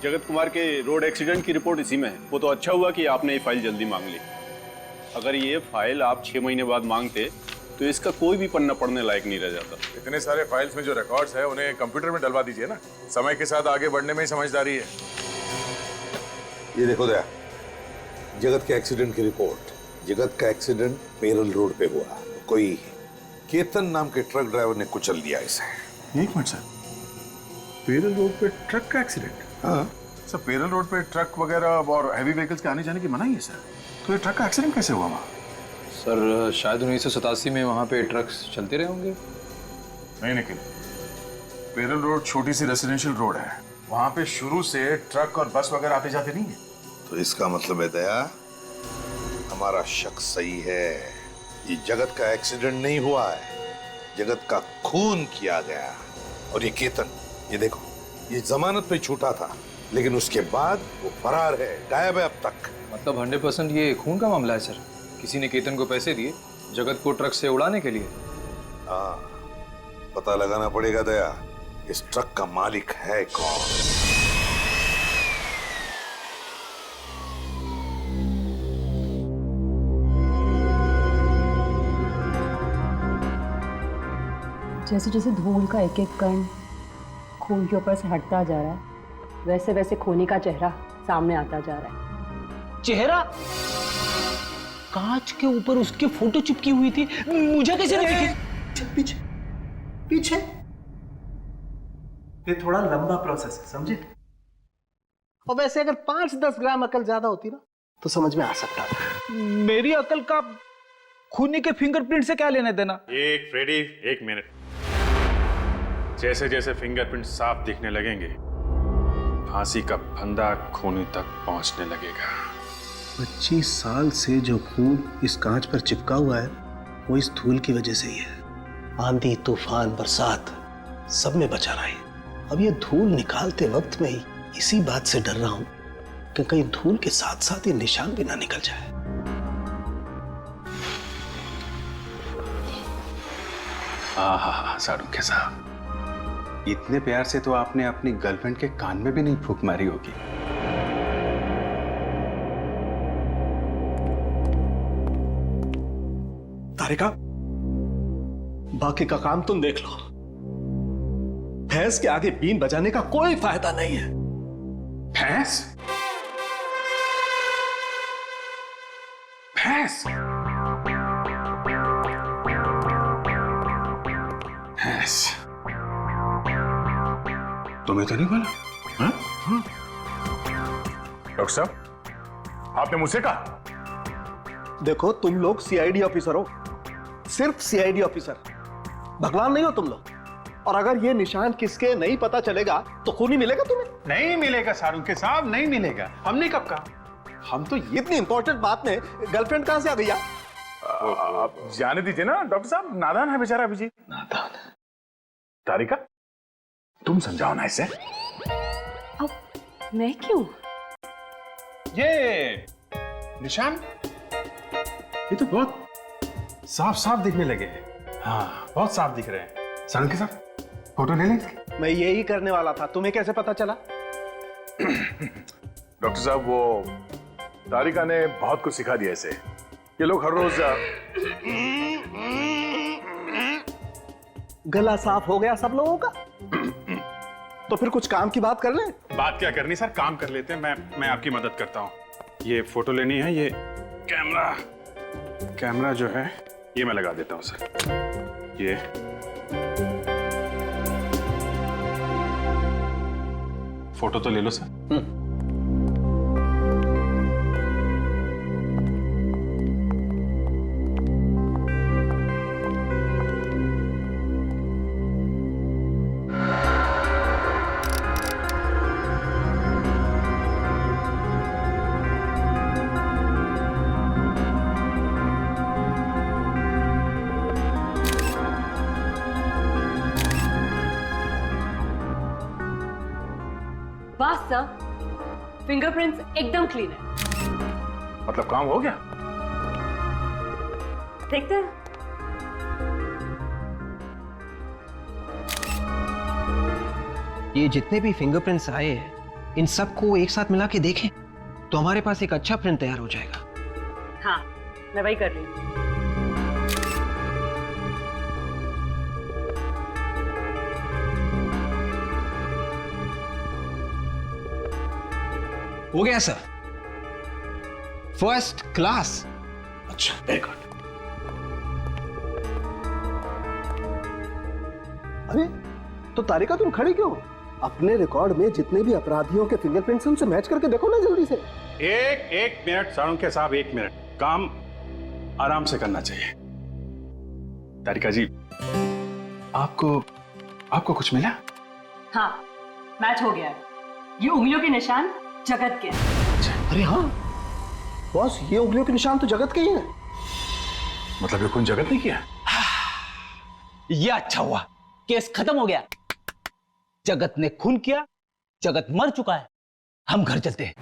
जगत कुमार के रोड एक्सीडेंट की रिपोर्ट इसी में है। वो तो अच्छा हुआ कि आपने ये फाइल जल्दी मांग ली। अगर ये फाइल आप 6 महीने बाद मांगते तो इसका कोई भी पन्ना पढ़ने लायक नहीं रह जाता। इतने सारे फाइल्स में जो रिकॉर्ड्स है उन्हें कंप्यूटर में डलवा दीजिए ना, समय के साथ आगे बढ़ने में ही समझदारी है। ये देखो दया, जगत के एक्सीडेंट की रिपोर्ट। जगत का एक्सीडेंट पेरल रोड पे हुआ, कोई केतन नाम के ट्रक ड्राइवर ने कुचल दिया इसे। एक मिनट सर, पेरल रोड पे ट्रक का एक्सीडेंट? हाँ सर, पेरल रोड पे ट्रक वगैरह और हैवी व्हीकल्स के आने जाने की मनाही है सर, तो ये ट्रक का एक्सीडेंट कैसे हुआ वहाँ? सर शायद 1987 में वहाँ पे ट्रक्स चलते रहे होंगे। नहीं निखिल, पेरल रोड छोटी सी रेसिडेंशियल रोड है, वहाँ पे शुरू से ट्रक और बस वगैरह आते जाते नहीं है। तो इसका मतलब है दया, हमारा शक सही है, ये जगत का एक्सीडेंट नहीं हुआ है, जगत का खून किया गया। और ये केतन, ये देखो, ये जमानत पे छूटा था, लेकिन उसके बाद वो फरार है, गायब है अब तक। मतलब 100% ये खून का मामला है सर। किसी ने केतन को पैसे दिए जगत को ट्रक से उड़ाने के लिए। हाँ, पता लगाना पड़ेगा दया, इस ट्रक का मालिक है कौन। जैसे जैसे धूल का एक एक कण खून के ऊपर से हटता जा रहा है, वैसे वैसे खूनी का चेहरा सामने आता जा रहा है। चेहरा? कांच के ऊपर उसकी फोटो चिपकी हुई थी, मुझे कैसे नहीं दिखी? पीछे पीछे। ये थोड़ा लंबा प्रोसेस है, समझे? और वैसे अगर 5-10 ग्राम अकल ज्यादा होती ना तो समझ में आ सकता था। मेरी अकल का खूनी के फिंगरप्रिंट से क्या लेने देना? एक फ्रेडी, 1 मिनट। जैसे जैसे फिंगरप्रिंट साफ दिखने लगेंगे, फांसी का फंदा खूनी तक पहुंचने लगेगा। 25 साल से जो खून इस कांच पर चिपका हुआ है वो इस धूल की वजह से ही है। आंधी, तूफान, बरसात सब में बचा रहा है। अब ये धूल निकालते वक्त में ही इसी बात से डर रहा हूं कि कहीं धूल के साथ साथ ये निशान भी ना निकल जाए। हाँ, सारुख्य साहब, इतने प्यार से तो आपने अपनी गर्लफ्रेंड के कान में भी नहीं फूंक मारी होगी। तारिका, बाकी का काम तुम देख लो, भैंस के आगे बीन बजाने का कोई फायदा नहीं है। भैंस? भैंस? भैंस? तुम्हें तो नहीं बोला? हाँ? डॉक्टर साहब, आपने मुझसे कहा? देखो, तुम लोग सीआईडी ऑफिसर हो, सिर्फ सीआईडी ऑफिसर, भगवान नहीं हो तुम लोग। और अगर ये निशान किसके नहीं पता चलेगा तो खून ही मिलेगा तुम्हें। नहीं मिलेगा सारुण के साहब, नहीं मिलेगा। हमने कब कहा? हम तो इतनी इंपॉर्टेंट बात में गर्लफ्रेंड कहां से आ गई? आप जाने दीजिए ना डॉक्टर साहब, नादान है बेचारा अभिजीत। नादान? तारिका, तुम समझाओ ना इसे। अब मैं क्यों? ये निशान, ये तो बहुत साफ साफ दिखने लगे हैं। हाँ, बहुत साफ दिख रहे हैं। सारुण के साथ फोटो ले लें? मैं यही करने वाला था, तुम्हें कैसे पता चला? डॉक्टर साहब, वो तारिका ने बहुत कुछ सिखा दिया इसे। ये लोग हर रोज गला साफ हो गया सब लोगों का? तो फिर कुछ काम की बात कर लें। बात क्या करनी सर, काम कर लेते हैं। मैं आपकी मदद करता हूँ। ये फोटो लेनी है, ये कैमरा जो है ये मैं लगा देता हूँ सर। ये फोटो तो ले लो सर। बस सर, फिंगरप्रिंट्स एकदम क्लीन है। मतलब काम हो गया? देखते हैं। ये जितने भी फिंगरप्रिंट्स आए हैं, इन सबको एक साथ मिला के देखें तो हमारे पास एक अच्छा प्रिंट तैयार हो जाएगा। हाँ, मैं वही कर रही हूँ। हो गया सर, फर्स्ट क्लास। अच्छा, वेरी गुड। अरे तो तारिका, तुम खड़ी क्यों? अपने रिकॉर्ड में जितने भी अपराधियों के फिंगरप्रिंट्स हैं उनसे मैच करके देखो ना जल्दी से। एक मिनट सारुण के साहब, एक मिनट। काम आराम से करना चाहिए। तारिका जी, आपको कुछ मिला? हाँ, मैच हो गया है। ये उंगलियों के निशान जगत के हैं। अरे हाँ बॉस, ये उंगलियों के निशान तो जगत के ही हैं। मतलब ये खून जगत ने किया? ये अच्छा हुआ, केस खत्म हो गया। जगत ने खून किया, जगत मर चुका है। हम घर चलते हैं।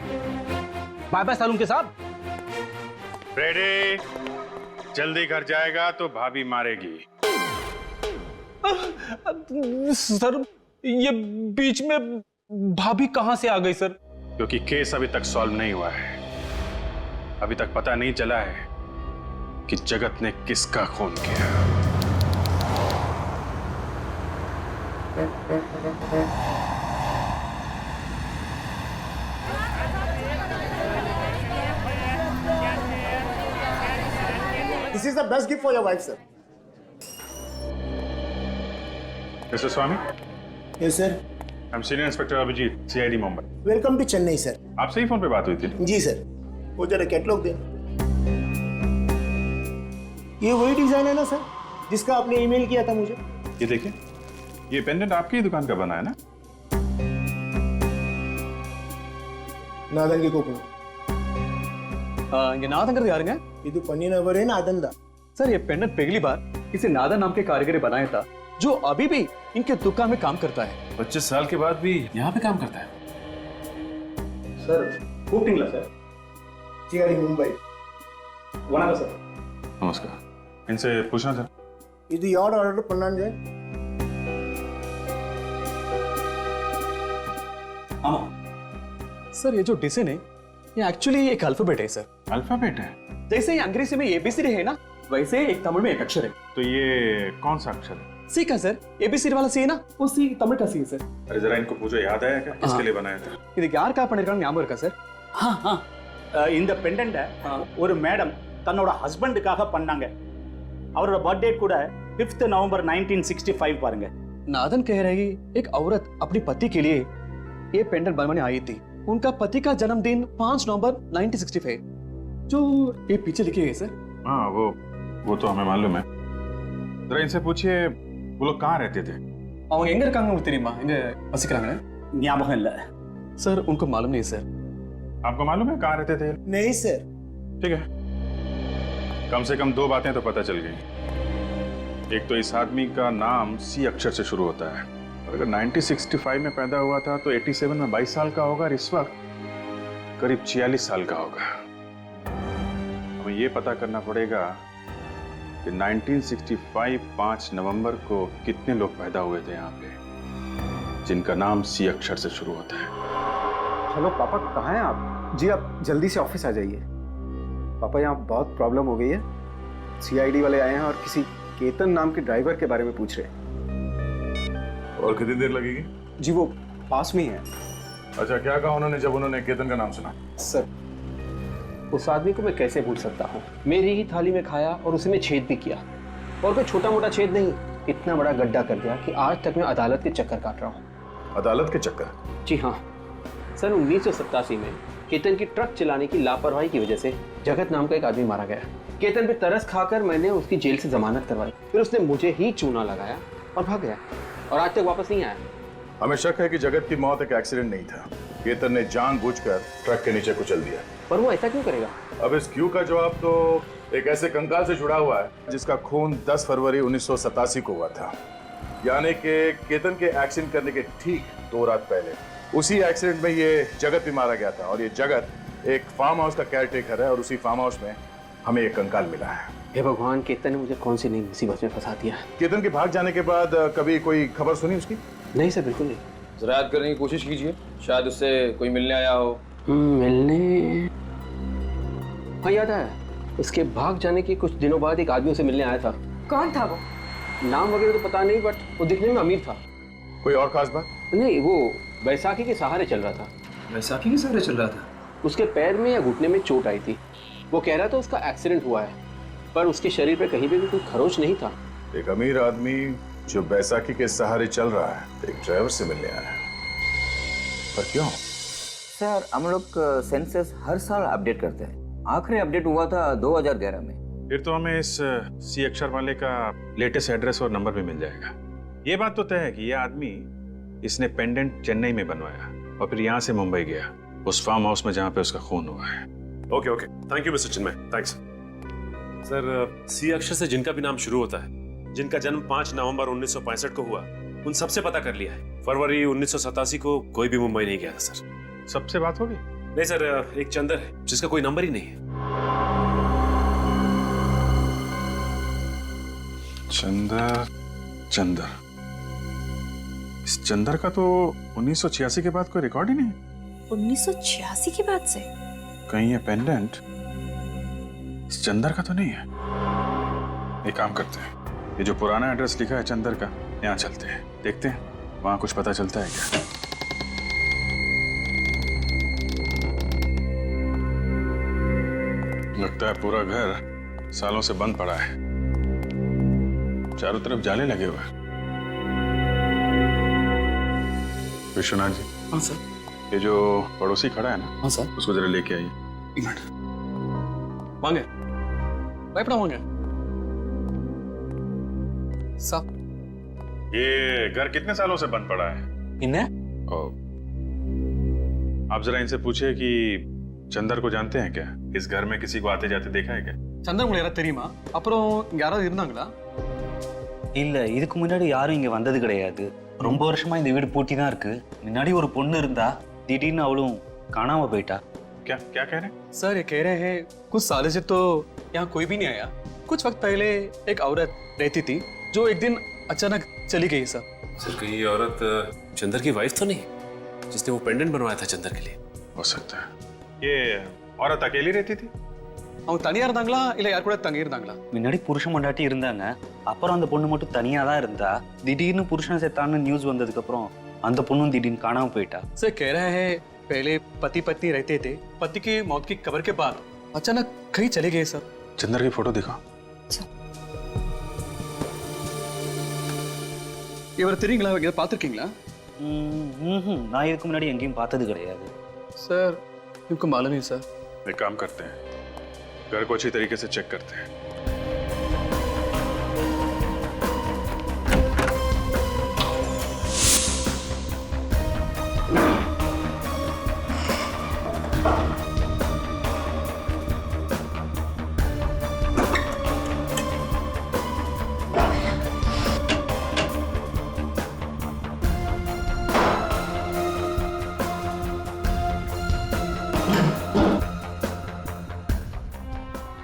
बाय बाय सारुण के साहब। रेडी? जल्दी घर जाएगा तो भाभी मारेगी। सर, ये बीच में भाभी कहां से आ गई सर? क्योंकि केस अभी तक सॉल्व नहीं हुआ है। अभी तक पता नहीं चला है कि जगत ने किसका खून किया। This is the best gift for your wife, sir. Mister Swamy? Yes, sir. I'm Senior Inspector Abhijeet, CID Mumbai. Welcome to Chennai, sir. आपसे ही फोन पे बात हुई थी? जी सर। वो जरा कैटलॉग दे। ये वही डिजाइन है ना सर, जिसका आपने ईमेल किया था मुझे? ये देखिए, ये पेंडेंट आपकी ही दुकान का बना है ना? नादन के कोपन। ये नादन कर यार ಇದು ಪನ್ನಿನವರೇ ನಾದಂದ सर। ये पेंडेंट पहली बार किसी नादन नाम के कारीगर ने बनाया था, जो अभी भी इनके दुकान में काम करता है। 25 साल के बाद भी यहाँ पे काम करता है। सर ಕೂಟಿಂಗ್ಲ ಸರ್, CID ಮುಂಬೈ। ವಣಕ ಸರ್। नमस्कार, इनसे पूछना था। ಇದು ಯಾರು ಆರ್ಡರ್ ಪಣ್ಣಾಂಜೆ? सर ये जो डिजाइन है ये एक्चुअली एक अल्फाबेट है सर। अल्फाबेट है? जैसे अंग्रेजी में ABCD है ना, वैसे एक तमिल में एक अक्षर है। तो ये कौन सा अक्षर है? सी का सर, एबीसी वाला सी है ना, वो सी तमिल का सी है सर। अरे जरा इनको पूछो, याद आया क्या किसके लिए बनाया था? இதுக்கு யார் கால் பண்ணிருக்காங்க ஞாபகம் இருக்கா சார்? இந்த பெண்டன்ட ஒரு மேடம் தன்னோட ஹஸ்பண்டுக்காக பண்ணாங்க. அவரோட बर्थडे கூட 5 नवंबर 1965 பாருங்க. नादन कह रही एक औरत अपने पति के लिए ये पेंडेंट बनवाने आई थी। उनका पति का जन्मदिन 5 नवंबर 1965, जो ये पीछे लिखे है सर। हाँ वो तो हमें मालूम है। जरा इनसे पूछिए वो लोग कहाँ रहते थे? அவங்க எங்க இருக்காங்க உங்களுக்கு தெரியுமா? எங்க வசிக்கிறாங்க? ஞாபகம் இல்ல सर, उनको मालूम नहीं सर। आपको मालूम है कहाँ रहते थे? नहीं सर। ठीक है, कम से कम 2 बातें तो पता चल गई। एक तो इस आदमी का नाम सी अक्षर से शुरू होता है, और अगर 1965 में पैदा हुआ था तो 87 में 22 साल का होगा, और इस वक्त करीब 46 साल का होगा। हमें ये पता करना पड़ेगा कि 1965 5 नवंबर को कितने लोग पैदा हुए थे यहाँ पे जिनका नाम सी अक्षर से शुरू होता है। हेलो पापा, कहाँ हैं आप? जी आप जल्दी से ऑफिस आ जाइए। पापा यहाँ बहुत प्रॉब्लम हो गई है। सीआईडी वाले आए हैं और किसी केतन नाम के ड्राइवर के बारे में पूछ रहे हैं। और कितनी देर लगेगी? जी वो पास में ही है। अच्छा, क्या कहा उन्होंने जब उन्होंने केतन का नाम सुना? सर, उस आदमी को मैं कैसे भूल सकता हूँ? मेरी ही थाली में खाया और उसे मैं छेद भी किया, और कोई छोटा मोटा छेद नहीं, इतना बड़ा गड्ढा कर दिया कि आज तक मैं अदालत के चक्कर काट रहा हूँ। अदालत के चक्कर? जी हाँ। सन 1987 में केतन की ट्रक चलाने की लापरवाही की वजह से जगत नाम का एक आदमी मारा गया। केतन पे तरस खाकर मैंने उसकी जेल से जमानत करवाई, फिर उसने मुझे ही चूना लगाया और भाग गया, और आज तक वापस नहीं आया। हमें शक है कि जगत की मौत एक एक्सीडेंट नहीं था। केतन ने जानबूझकर ट्रक के नीचे कुचल दिया। पर वो ऐसा क्यों करेगा? अब इस क्यों का जवाब तो एक ऐसे कंकाल से जुड़ा हुआ है जिसका खून 10 फरवरी 1987 को हुआ था, यानी कि केतन के एक्सीडेंट करने के ठीक 2 रात पहले उसी एक्सीडेंट में ये जगत भी मारा गया था। और ये जगत एक फार्म हाउस का केयरटेकर है, और उसी फार्म हाउस में हमें एक कंकाल मिला है। हे भगवान, केतन ने मुझे कौन सी नई मुसीबत में फंसा दिया। केतन के भाग जाने के बाद कभी कोई खबर सुनी उसकी? नहीं सर, बिल्कुल नहीं। जरा याद करने की कोशिश कीजिए, शायद उससे कोई मिलने आया हो। मिलने? हाँ याद आया, उसके भाग जाने के कुछ दिनों बाद एक आदमी उसे मिलने आया था। कौन था वो? नाम वगैरह तो पता नहीं, बट वो दिखने में अमीर था। कोई और खास बात? नहीं, वो बैसाखी के सहारे चल रहा था। बैसाखी के सहारे चल रहा था? उसके पैर में या घुटने में चोट आई थी। वो कह रहा था उसका एक्सीडेंट हुआ है, पर उसके शरीर पे कहीं पे भी कोई खरोच नहीं था। एक अमीर आदमी जो बैसाखी के सहारे चल रहा है, एक ड्राइवर से मिलने आया है, पर क्यों? सर, हम लोग सेंसस हर साल अपडेट करते हैं। आखिरी अपडेट हुआ था 2011 में। फिर तो हमें इस सी अक्षर वाले का लेटेस्ट एड्रेस और नंबर भी मिल जाएगा। ये बात तो तय है कि ये आदमी, इसने पेंडेंट चेन्नई में बनवाया और फिर यहाँ से मुंबई गया, उस फार्म हाउस में जहाँ पे उसका खून हुआ है। Okay, thank you mister Chinmay, thanks. Sir, C अक्षर से जिनका भी नाम शुरू होता है, जिनका जन्म 5 नवंबर 1965 को हुआ, उन सबसे पता कर लिया है। फरवरी 1987 को कोई भी मुंबई नहीं गया था सर। सबसे बात होगी? नहीं सर, एक चंदर है जिसका कोई नंबर ही नहीं है। चंदर, इस चंदर का तो 1986 के बाद कोई रिकॉर्ड ही नहीं। 1986 के बाद से? कहीं ये पेंडेंट इस चंदर का तो नहीं है। एक काम करते हैं, ये जो पुराना एड्रेस लिखा है चंदर का, यहाँ चलते हैं, देखते हैं वहां कुछ पता चलता है क्या। लगता है पूरा घर सालों से बंद पड़ा है, चारों तरफ जाले लगे हुए हैं। विश्वनाथ जी। हाँ सर। ये जो पड़ोसी खड़ा है ना? हाँ सर। उसको जरा लेके आइए। एक मिनट। वांगे भयपड़ा वांगे साहब, ये घर कितने सालों से बंद पड़ा है? इन्हें? आप जरा इनसे पूछिए कि चंदर को जानते हैं क्या? इस घर में किसी को आते जाते देखा है क्या? चंदर मुझे यार தெரியுமா? அப்புறம் யாராவது இருந்தாங்களா? இல்ல, இதுக்கு முன்னாடி யாரும் இங்க வந்தது கிடையாது. ரொம்ப வருஷமா இந்த வீடு பூட்டி தான் இருக்கு. முன்னாடி ஒரு பொண்ணு இருந்தா, திடீர்னு அவளும் காணாம போயிட்டா. क्या कह रहे हैं? सर, ये कह रहे हैं कुछ सालों से तो यहाँ कोई भी नहीं आया। कुछ वक्त पहले एक औरत रहती थी जो एक दिन अचानक चली गई सर। सर, कहीं ये औरत चंदर की वाइफ तो नहीं, जिसने वो पेंडेंट बनवाया था चंदर के लिए? हो सकता है। ये औरत अकेली रहती थी? அவங்க தனியா இருந்தாங்களா இல்ல யார் கூட தங்கி இருந்தாங்களா? முன்னாடி புருஷன் பொண்டாட்டி இருந்தாங்க. அப்புறம் அந்த பொண்ணு மட்டும் தனியா தான் இருந்தா. திடீர்னு புருஷன் செத்தான்னு நியூஸ் வந்ததுக்கு அப்புறம் அந்த பொண்ணும் திடீர்னு காணாம போயிட்டா. सर कह रहा है पहले पति पत्नी रहते थे, पति की मौत की खबर के बाद अचानक कहीं चले गए सर। चंदर की फोटो दिखा। இவரை தெரியுங்களா? இதை பார்த்துருக்கீங்களா? நான் இதுக்கு முன்னாடி எங்கேயும் பார்த்தது கிடையாது. सर इनको मालूम नहीं सर। एक काम करते हैं, घर को अच्छी तरीके से चेक करते हैं।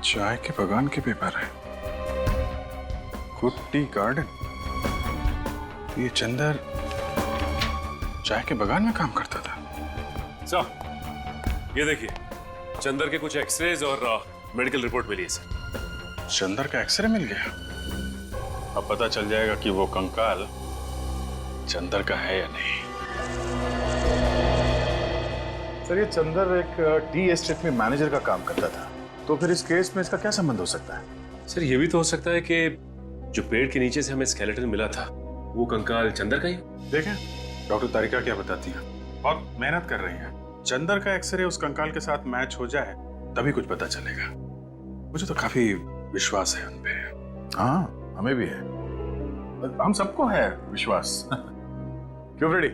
चाय के बगान के पेपर है, गुड टी गार्डन। ये चंदर चाय के बगान में काम करता था। सर, ये देखिए, चंदर के कुछ एक्सरेज और मेडिकल रिपोर्ट मिली है सर। चंदर का एक्सरे मिल गया। अब पता चल जाएगा कि वो कंकाल चंदर का है या नहीं। सर, ये चंदर एक टी एस्टेट में मैनेजर का काम करता था, तो फिर इस केस में इसका क्या संबंध हो सकता है? सर, ये भी तो हो सकता है कि जो पेड़ के नीचे से हमें स्केलेटन मिला था वो कंकाल चंदर का ही। देखें डॉक्टर तारिका क्या बताती है, बहुत मेहनत कर रही है। चंदर का एक्सरे उस कंकाल के साथ मैच हो जाए तभी कुछ पता चलेगा। मुझे तो काफी विश्वास है उनपे। हाँ, हमें भी है, हम सबको है विश्वास। क्यों फ्रेडी?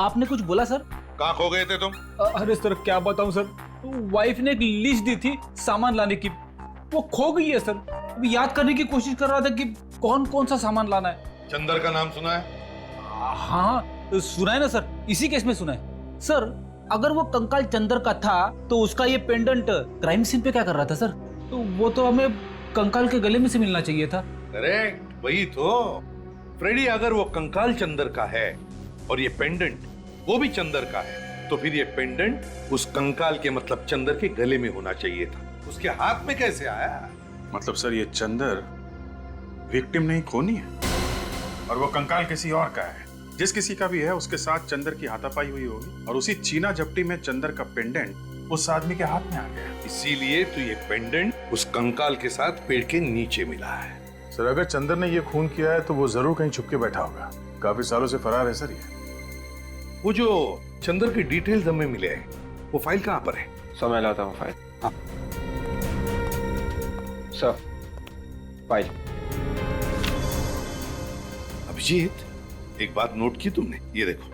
आपने कुछ बोला सर? कहाँ खो गए थे तुम? अरे सर क्या बताऊं सर, वाइफ ने एक लिस्ट दी थी सामान लाने की, वो खो गई है सर। अभी याद करने की कोशिश कर रहा था कि कौन कौन सा सामान लाना है। चंदर का नाम सुना है? हाँ सुना है ना सर, इसी केस में सुना है सर। अगर वो कंकाल चंदर का था तो उसका ये पेंडेंट क्राइम सीन पे क्या कर रहा था सर? तो वो तो हमें कंकाल के गले में से मिलना चाहिए था। करेक्ट, वही तो फ्रेडी। अगर वो कंकाल चंदर का है और ये पेंडेंट वो भी चंदर का है, तो फिर ये पेंडेंट उस कंकाल के मतलब चंदर के गले में होना चाहिए था। उसके हाथ में कैसे आया? मतलब सर ये चंदर विक्टिम नहीं, खूनी है, और वो कंकाल किसी और का है। जिस किसी का भी है उसके साथ चंदर की हाथापाई हुई होगी और उसी चीना झपटी में चंदर का पेंडेंट उस आदमी के हाथ में आ गया। इसीलिए तो ये पेंडेंट उस कंकाल के साथ पेड़ के नीचे मिला है। सर, अगर चंदर ने ये खून किया है तो वो जरूर कहीं छुप के बैठा होगा। काफी सालों से फरार है सर ये। वो जो चंदर के डिटेल्स हमें मिले हैं, वो फाइल कहाँ पर है? समय लाता हूँ फाइल। Sir, file. अभिजीत, एक बात नोट की तुमने? ये देखो,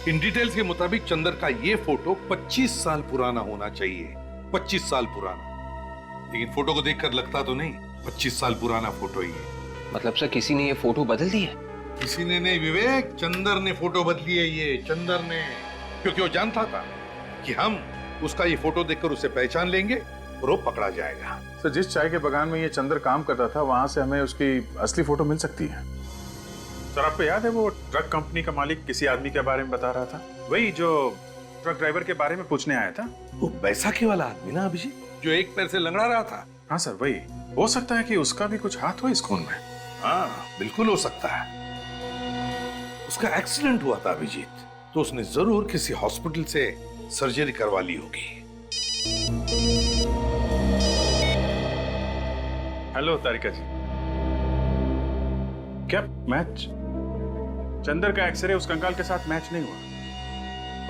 इन डिटेल्स के मुताबिक चंदर का ये फोटो 25 साल पुराना होना चाहिए। 25 साल पुराना, लेकिन फोटो को देखकर लगता तो नहीं 25 साल पुराना फोटो ही है। मतलब सर किसी ने ये फोटो बदल दी है? किसी ने नहीं विवेक, चंदर ने फोटो बदली है। ये चंदर ने, क्योंकि वो जानता था कि हम उसका ये फोटो देखकर उसे पहचान लेंगे और वो पकड़ा जाएगा। सर, जिस चाय के बगान में ये चंदर काम करता था वहां से हमें उसकी असली फोटो मिल सकती है। सर आपको याद है वो ट्रक कंपनी का मालिक किसी आदमी के बारे में बता रहा था, वही जो ट्रक ड्राइवर के बारे में पूछने आया था? वो बैसाखी वाला आदमी ना अभिजीत, जो एक पैर से लंगड़ा रहा था। हाँ सर वही। हो सकता है कि उसका भी कुछ हाथ हो इस खून में। हाँ बिल्कुल हो सकता है। उसका एक्सीडेंट हुआ था अभिजीत, तो उसने जरूर किसी हॉस्पिटल से सर्जरी करवा ली होगी। हेलो तारिका जी, क्या मैच चंदर का एक्सरे उस कंकाल के साथ मैच नहीं हुआ?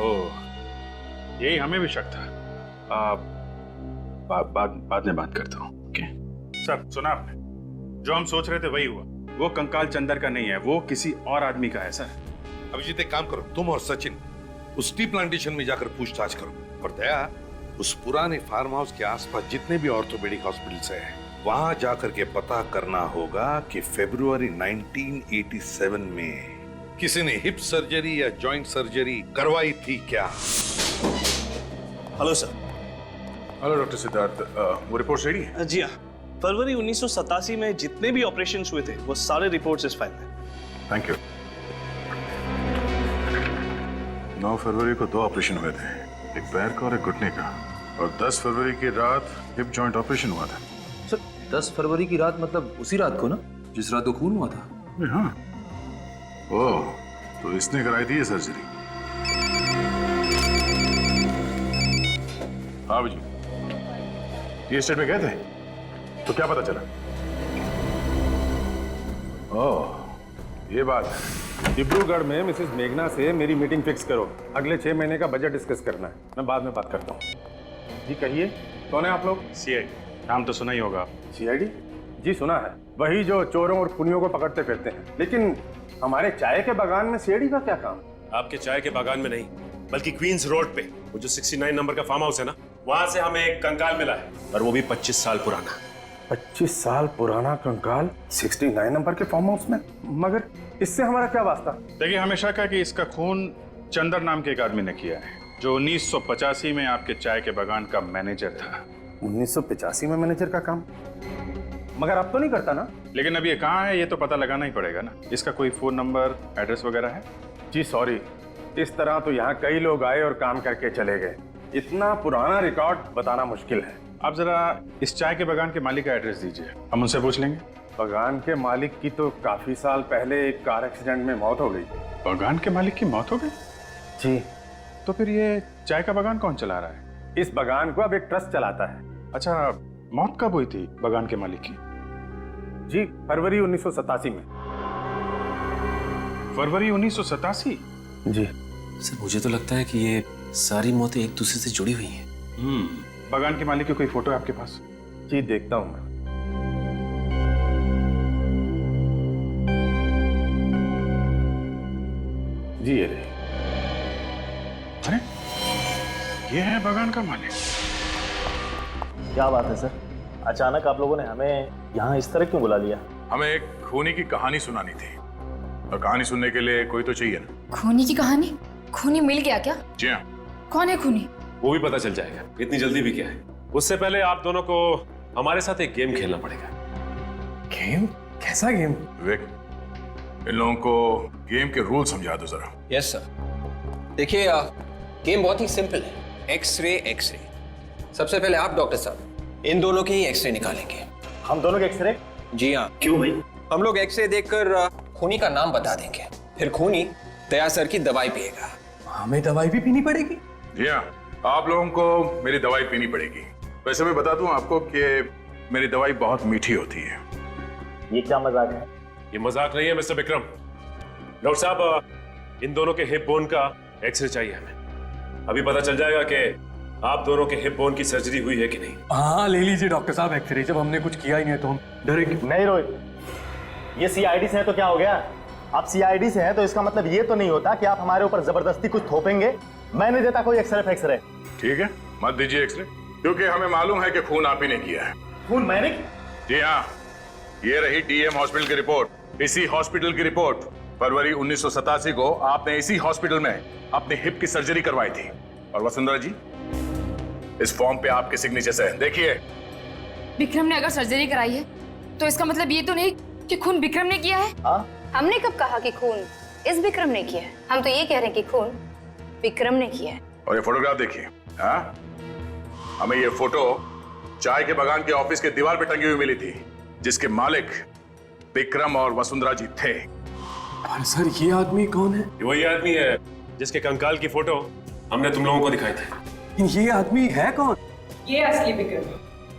ओह, यही हमें भी शक था। बाद में बात करता हूँ। ओके सर, सुना आपने? जो हम सोच रहे थे वही हुआ। वो कंकाल चंदर का नहीं है, वो किसी और आदमी का है सर। अभिजीत एक काम करो, तुम और सचिन उस टी प्लांटेशन में जाकर पूछताछ करो, और दया उस पुराने फार्म हाउस के आसपास जितने भी ऑर्थोपेडिक हॉस्पिटल्स हैं वहां जाकर के पता करना होगा कि फरवरी 1987 में किसी ने हिप सर्जरी या जॉइंट सर्जरी करवाई थी क्या? Hello sir. Hello doctor Siddharth, वो रिपोर्ट रेडी है? जी हाँ, फरवरी 1987 में जितने भी ऑपरेशन हुए थे वो सारे रिपोर्ट्स इस फाइल में। Thank you. 9 फरवरी को 2 ऑपरेशन हुए थे, एक पैर का और एक घुटने का। और 10 फरवरी की रात हिप जॉइंट ऑपरेशन हुआ था। सर 10 फरवरी की रात मतलब उसी रात को ना, जिस रात को खून हुआ था? हाँ। ओह, तो इसने कराई थी ये सर्जरी। हाँ जी, ये स्टेट में गए थे, तो क्या पता चला? ओह, ये बात है। डिब्रूगढ़ में मिसेस मेघना से मेरी मीटिंग फिक्स करो। अगले 6 महीने का बजट डिस्कस करना है। मैं बाद में बात करता हूँ। जी कहिए, कौन है आप लोग? सीआईडी नाम तो सुना ही होगा। सीआईडी? जी सुना है, वही जो चोरों और खूनियों को पकड़ते फिरते हैं। लेकिन हमारे चाय के बागान में सीआईडी का क्या काम? आपके चाय के बागान में नहीं, बल्कि क्वींस रोड पे वो जो 69 नंबर का फार्म हाउस है ना, वहां से हमें एक कंकाल मिला है, और वो भी 25 साल पुराना। 25 साल पुराना कंकाल 69 नंबर के फार्म हाउस में? मगर इससे हमारा क्या वास्ता? देखिए, हमें शक है कि इसका खून चंदर नाम के एक आदमी ने किया है, जो 1985 में आपके चाय के बागान का मैनेजर था। 1985 में मैनेजर का काम? मगर अब तो नहीं करता ना? लेकिन अब ये कहाँ है ये तो पता लगाना ही पड़ेगा ना। इसका कोई फोन नंबर, एड्रेस वगैरह है? जी सॉरी, इस तरह तो यहाँ कई लोग आए और काम करके चले गए। इतना पुराना रिकॉर्ड बताना मुश्किल है। आप जरा इस चाय के बागान के मालिक का एड्रेस दीजिए, हम उनसे पूछ लेंगे। बागान के मालिक की तो काफी साल पहले एक कार एक्सीडेंट में मौत हो गई। बागान के मालिक की मौत हो गई? जी। तो फिर ये चाय का बागान कौन चला रहा है? इस बागान को अब एक ट्रस्ट चलाता है। अच्छा, मौत कब हुई थी बागान के मालिक की? जी फरवरी 1987 में। फरवरी 1987? जी। सर मुझे तो लगता है कि ये सारी मौतें एक दूसरे से जुड़ी हुई हैं। बागान के मालिक की कोई फोटो है आपके पास? जी देखता हूं मैं। जी ये रही। अरे ये है बागान का मालिक। क्या बात है सर, अचानक आप लोगों ने हमें यहाँ इस तरह क्यों बुला लिया? हमें एक खूनी की कहानी सुनानी थी, और कहानी सुनने के लिए कोई तो चाहिए ना। खूनी की कहानी? खूनी मिल गया क्या? जी हाँ। कौन है खूनी? वो भी पता चल जाएगा, इतनी जल्दी भी क्या है। उससे पहले आप दोनों को हमारे साथ एक गेम खेलना पड़ेगा। गेम? कैसा गेम? विवेक, इन लोगों को गेम के रूल समझा दो जरा। Yes sir. देखिए, गेम बहुत ही सिंपल है। X-ray x-ray. सबसे पहले आप डॉक्टर साहब इन दोनों के ही एक्सरे निकालेंगे। हम दोनों के एक्सरे? जी हाँ। क्यों भाई? हम लोग एक्सरे देखकर खूनी का नाम बता देंगे, फिर खूनी दया सर की दवाई पिएगा। हमें दवाई भी पीनी पड़ेगी? जी हाँ, आप लोगों को मेरी दवाई पीनी पड़ेगी। वैसे मैं बता दूं आपको कि मेरी दवाई बहुत मीठी होती है। ये क्या मजाक है? ये मजाक नहीं है मिस्टर विक्रम। डॉक्टर साहब, इन दोनों के हिप बोन का एक्सरे चाहिए हमें। अभी पता चल जाएगा कि आप दोनों के हिप बोन की सर्जरी हुई है कि नहीं। हाँ ले लीजिए डॉक्टर साहब एक्सरे, जब हमने कुछ किया ही नहीं तो हम डरेंगे। नहीं रोहित, ये सीआईडी से है तो क्या हो गया? आप सीआईडी से हैं तो इसका मतलब ये तो नहीं होता कि आप हमारे ऊपर जबरदस्ती कुछ थोपेंगे। मैं नहीं देता कोई एक्सरे फैक्सरे। ठीक है, मत दीजिए एक्सरे, क्योंकि हमें मालूम है कि खून आप ही ने किया है। खून मैंने? जी हाँ, ये रही डीएम हॉस्पिटल की रिपोर्ट। इसी हॉस्पिटल की रिपोर्ट। फरवरी 1987 को आपने इसी हॉस्पिटल में अपने हिप की सर्जरी करवाई थी। और वसुंधरा जी, इस फॉर्म पे आपके सिग्नेचर है, देखिए। विक्रम ने अगर सर्जरी कराई है तो इसका मतलब ये तो नहीं कि खून विक्रम ने किया है। हमने कब कहा कि खून इस विक्रम ने किया है? हम तो ये कह रहे हैं कि खून विक्रम ने किया है। और ये फोटोग्राफ देखिए। हाँ, हमें ये फोटो चाय के बागान के ऑफिस के दीवार पे टंगी हुई मिली थी, जिसके मालिक विक्रम और वसुंधरा जी थे। पर सर ये आदमी कौन है? ये वही आदमी है जिसके कंकाल की फोटो हमने तुम लोगों को दिखाई थी। ये आदमी है कौन? ये असली विक्रम।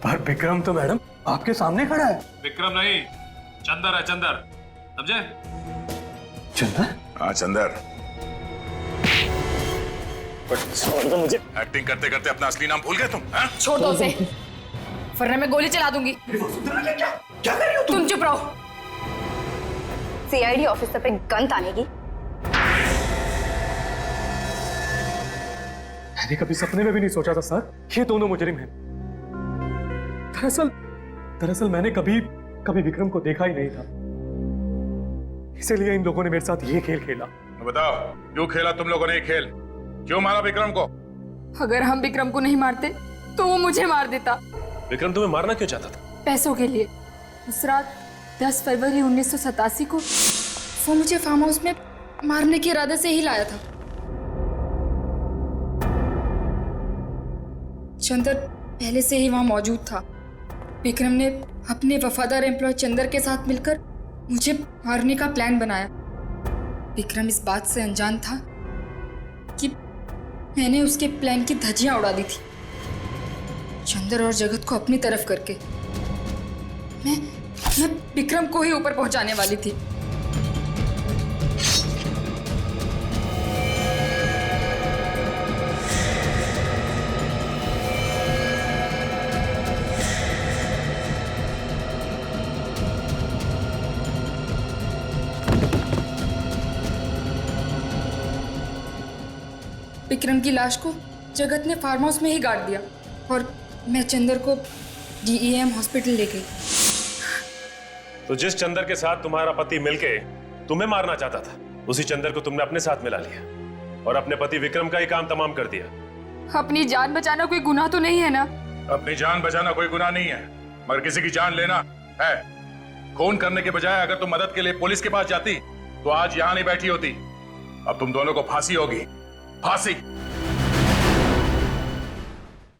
पर विक्रम तो मैडम आपके सामने खड़ा है। विक्रम नहीं, चंदर है, चंदर, समझे? चंदर? हाँ चंदर। तो मुझे एक्टिंग करते करते अपना असली नाम भूल गए तुम? हाँ? छोड़ दो उसे, वरना मैं गोली चला दूंगी। क्या कर रही हो तुम चुप रहो। सीआईडी ऑफिसर पे गन तानेगी? मैंने कभी सपने में भी नहीं सोचा था सर ये दोनों मुजरिम हैं। दरअसल मैंने कभी विक्रम को देखा ही नहीं था, इसीलिए इन लोगों ने मेरे साथ ये खेल खेला। बताओ, क्यों खेला तुम लोगों ने ये खेल? क्यों मारा विक्रम को? अगर हम विक्रम को नहीं मारते तो वो मुझे मार देता। विक्रम तुम्हें मारना क्यों चाहता था? पैसों के लिए। उस रात 10 फरवरी 1987 को वो मुझे फार्म हाउस में मारने के इरादे से ही लाया था। चंदर पहले से ही वहाँ मौजूद था। विक्रम ने अपने वफादार एम्प्लॉय चंदर के साथ मिलकर मुझे मारने का प्लान बनाया। विक्रम इस बात से अनजान था कि मैंने उसके प्लान की धज्जियां उड़ा दी थी, चंदर और जगत को अपनी तरफ करके। मैं विक्रम को ही ऊपर पहुंचाने वाली थी। विक्रम की लाश को जगत ने फार्म हाउस में ही गाड़ दिया और मैं चंदर को DEM हॉस्पिटल ले गई। तो जिस चंदर के साथ तुम्हारा पति मिलके तुम्हें मारना चाहता था, उसी चंदर को तुमने अपने साथ मिला लिया और अपने पति विक्रम का ही काम तमाम कर दिया। अपनी जान बचाना कोई गुनाह तो नहीं है ना? अपनी जान बचाना कोई गुनाह नहीं है, मगर किसी की जान लेना है। खून करने के बजाय अगर तुम मदद के लिए पुलिस के पास जाती तो आज यहां नहीं बैठी होती। अब तुम दोनों को फांसी होगी, फांसी।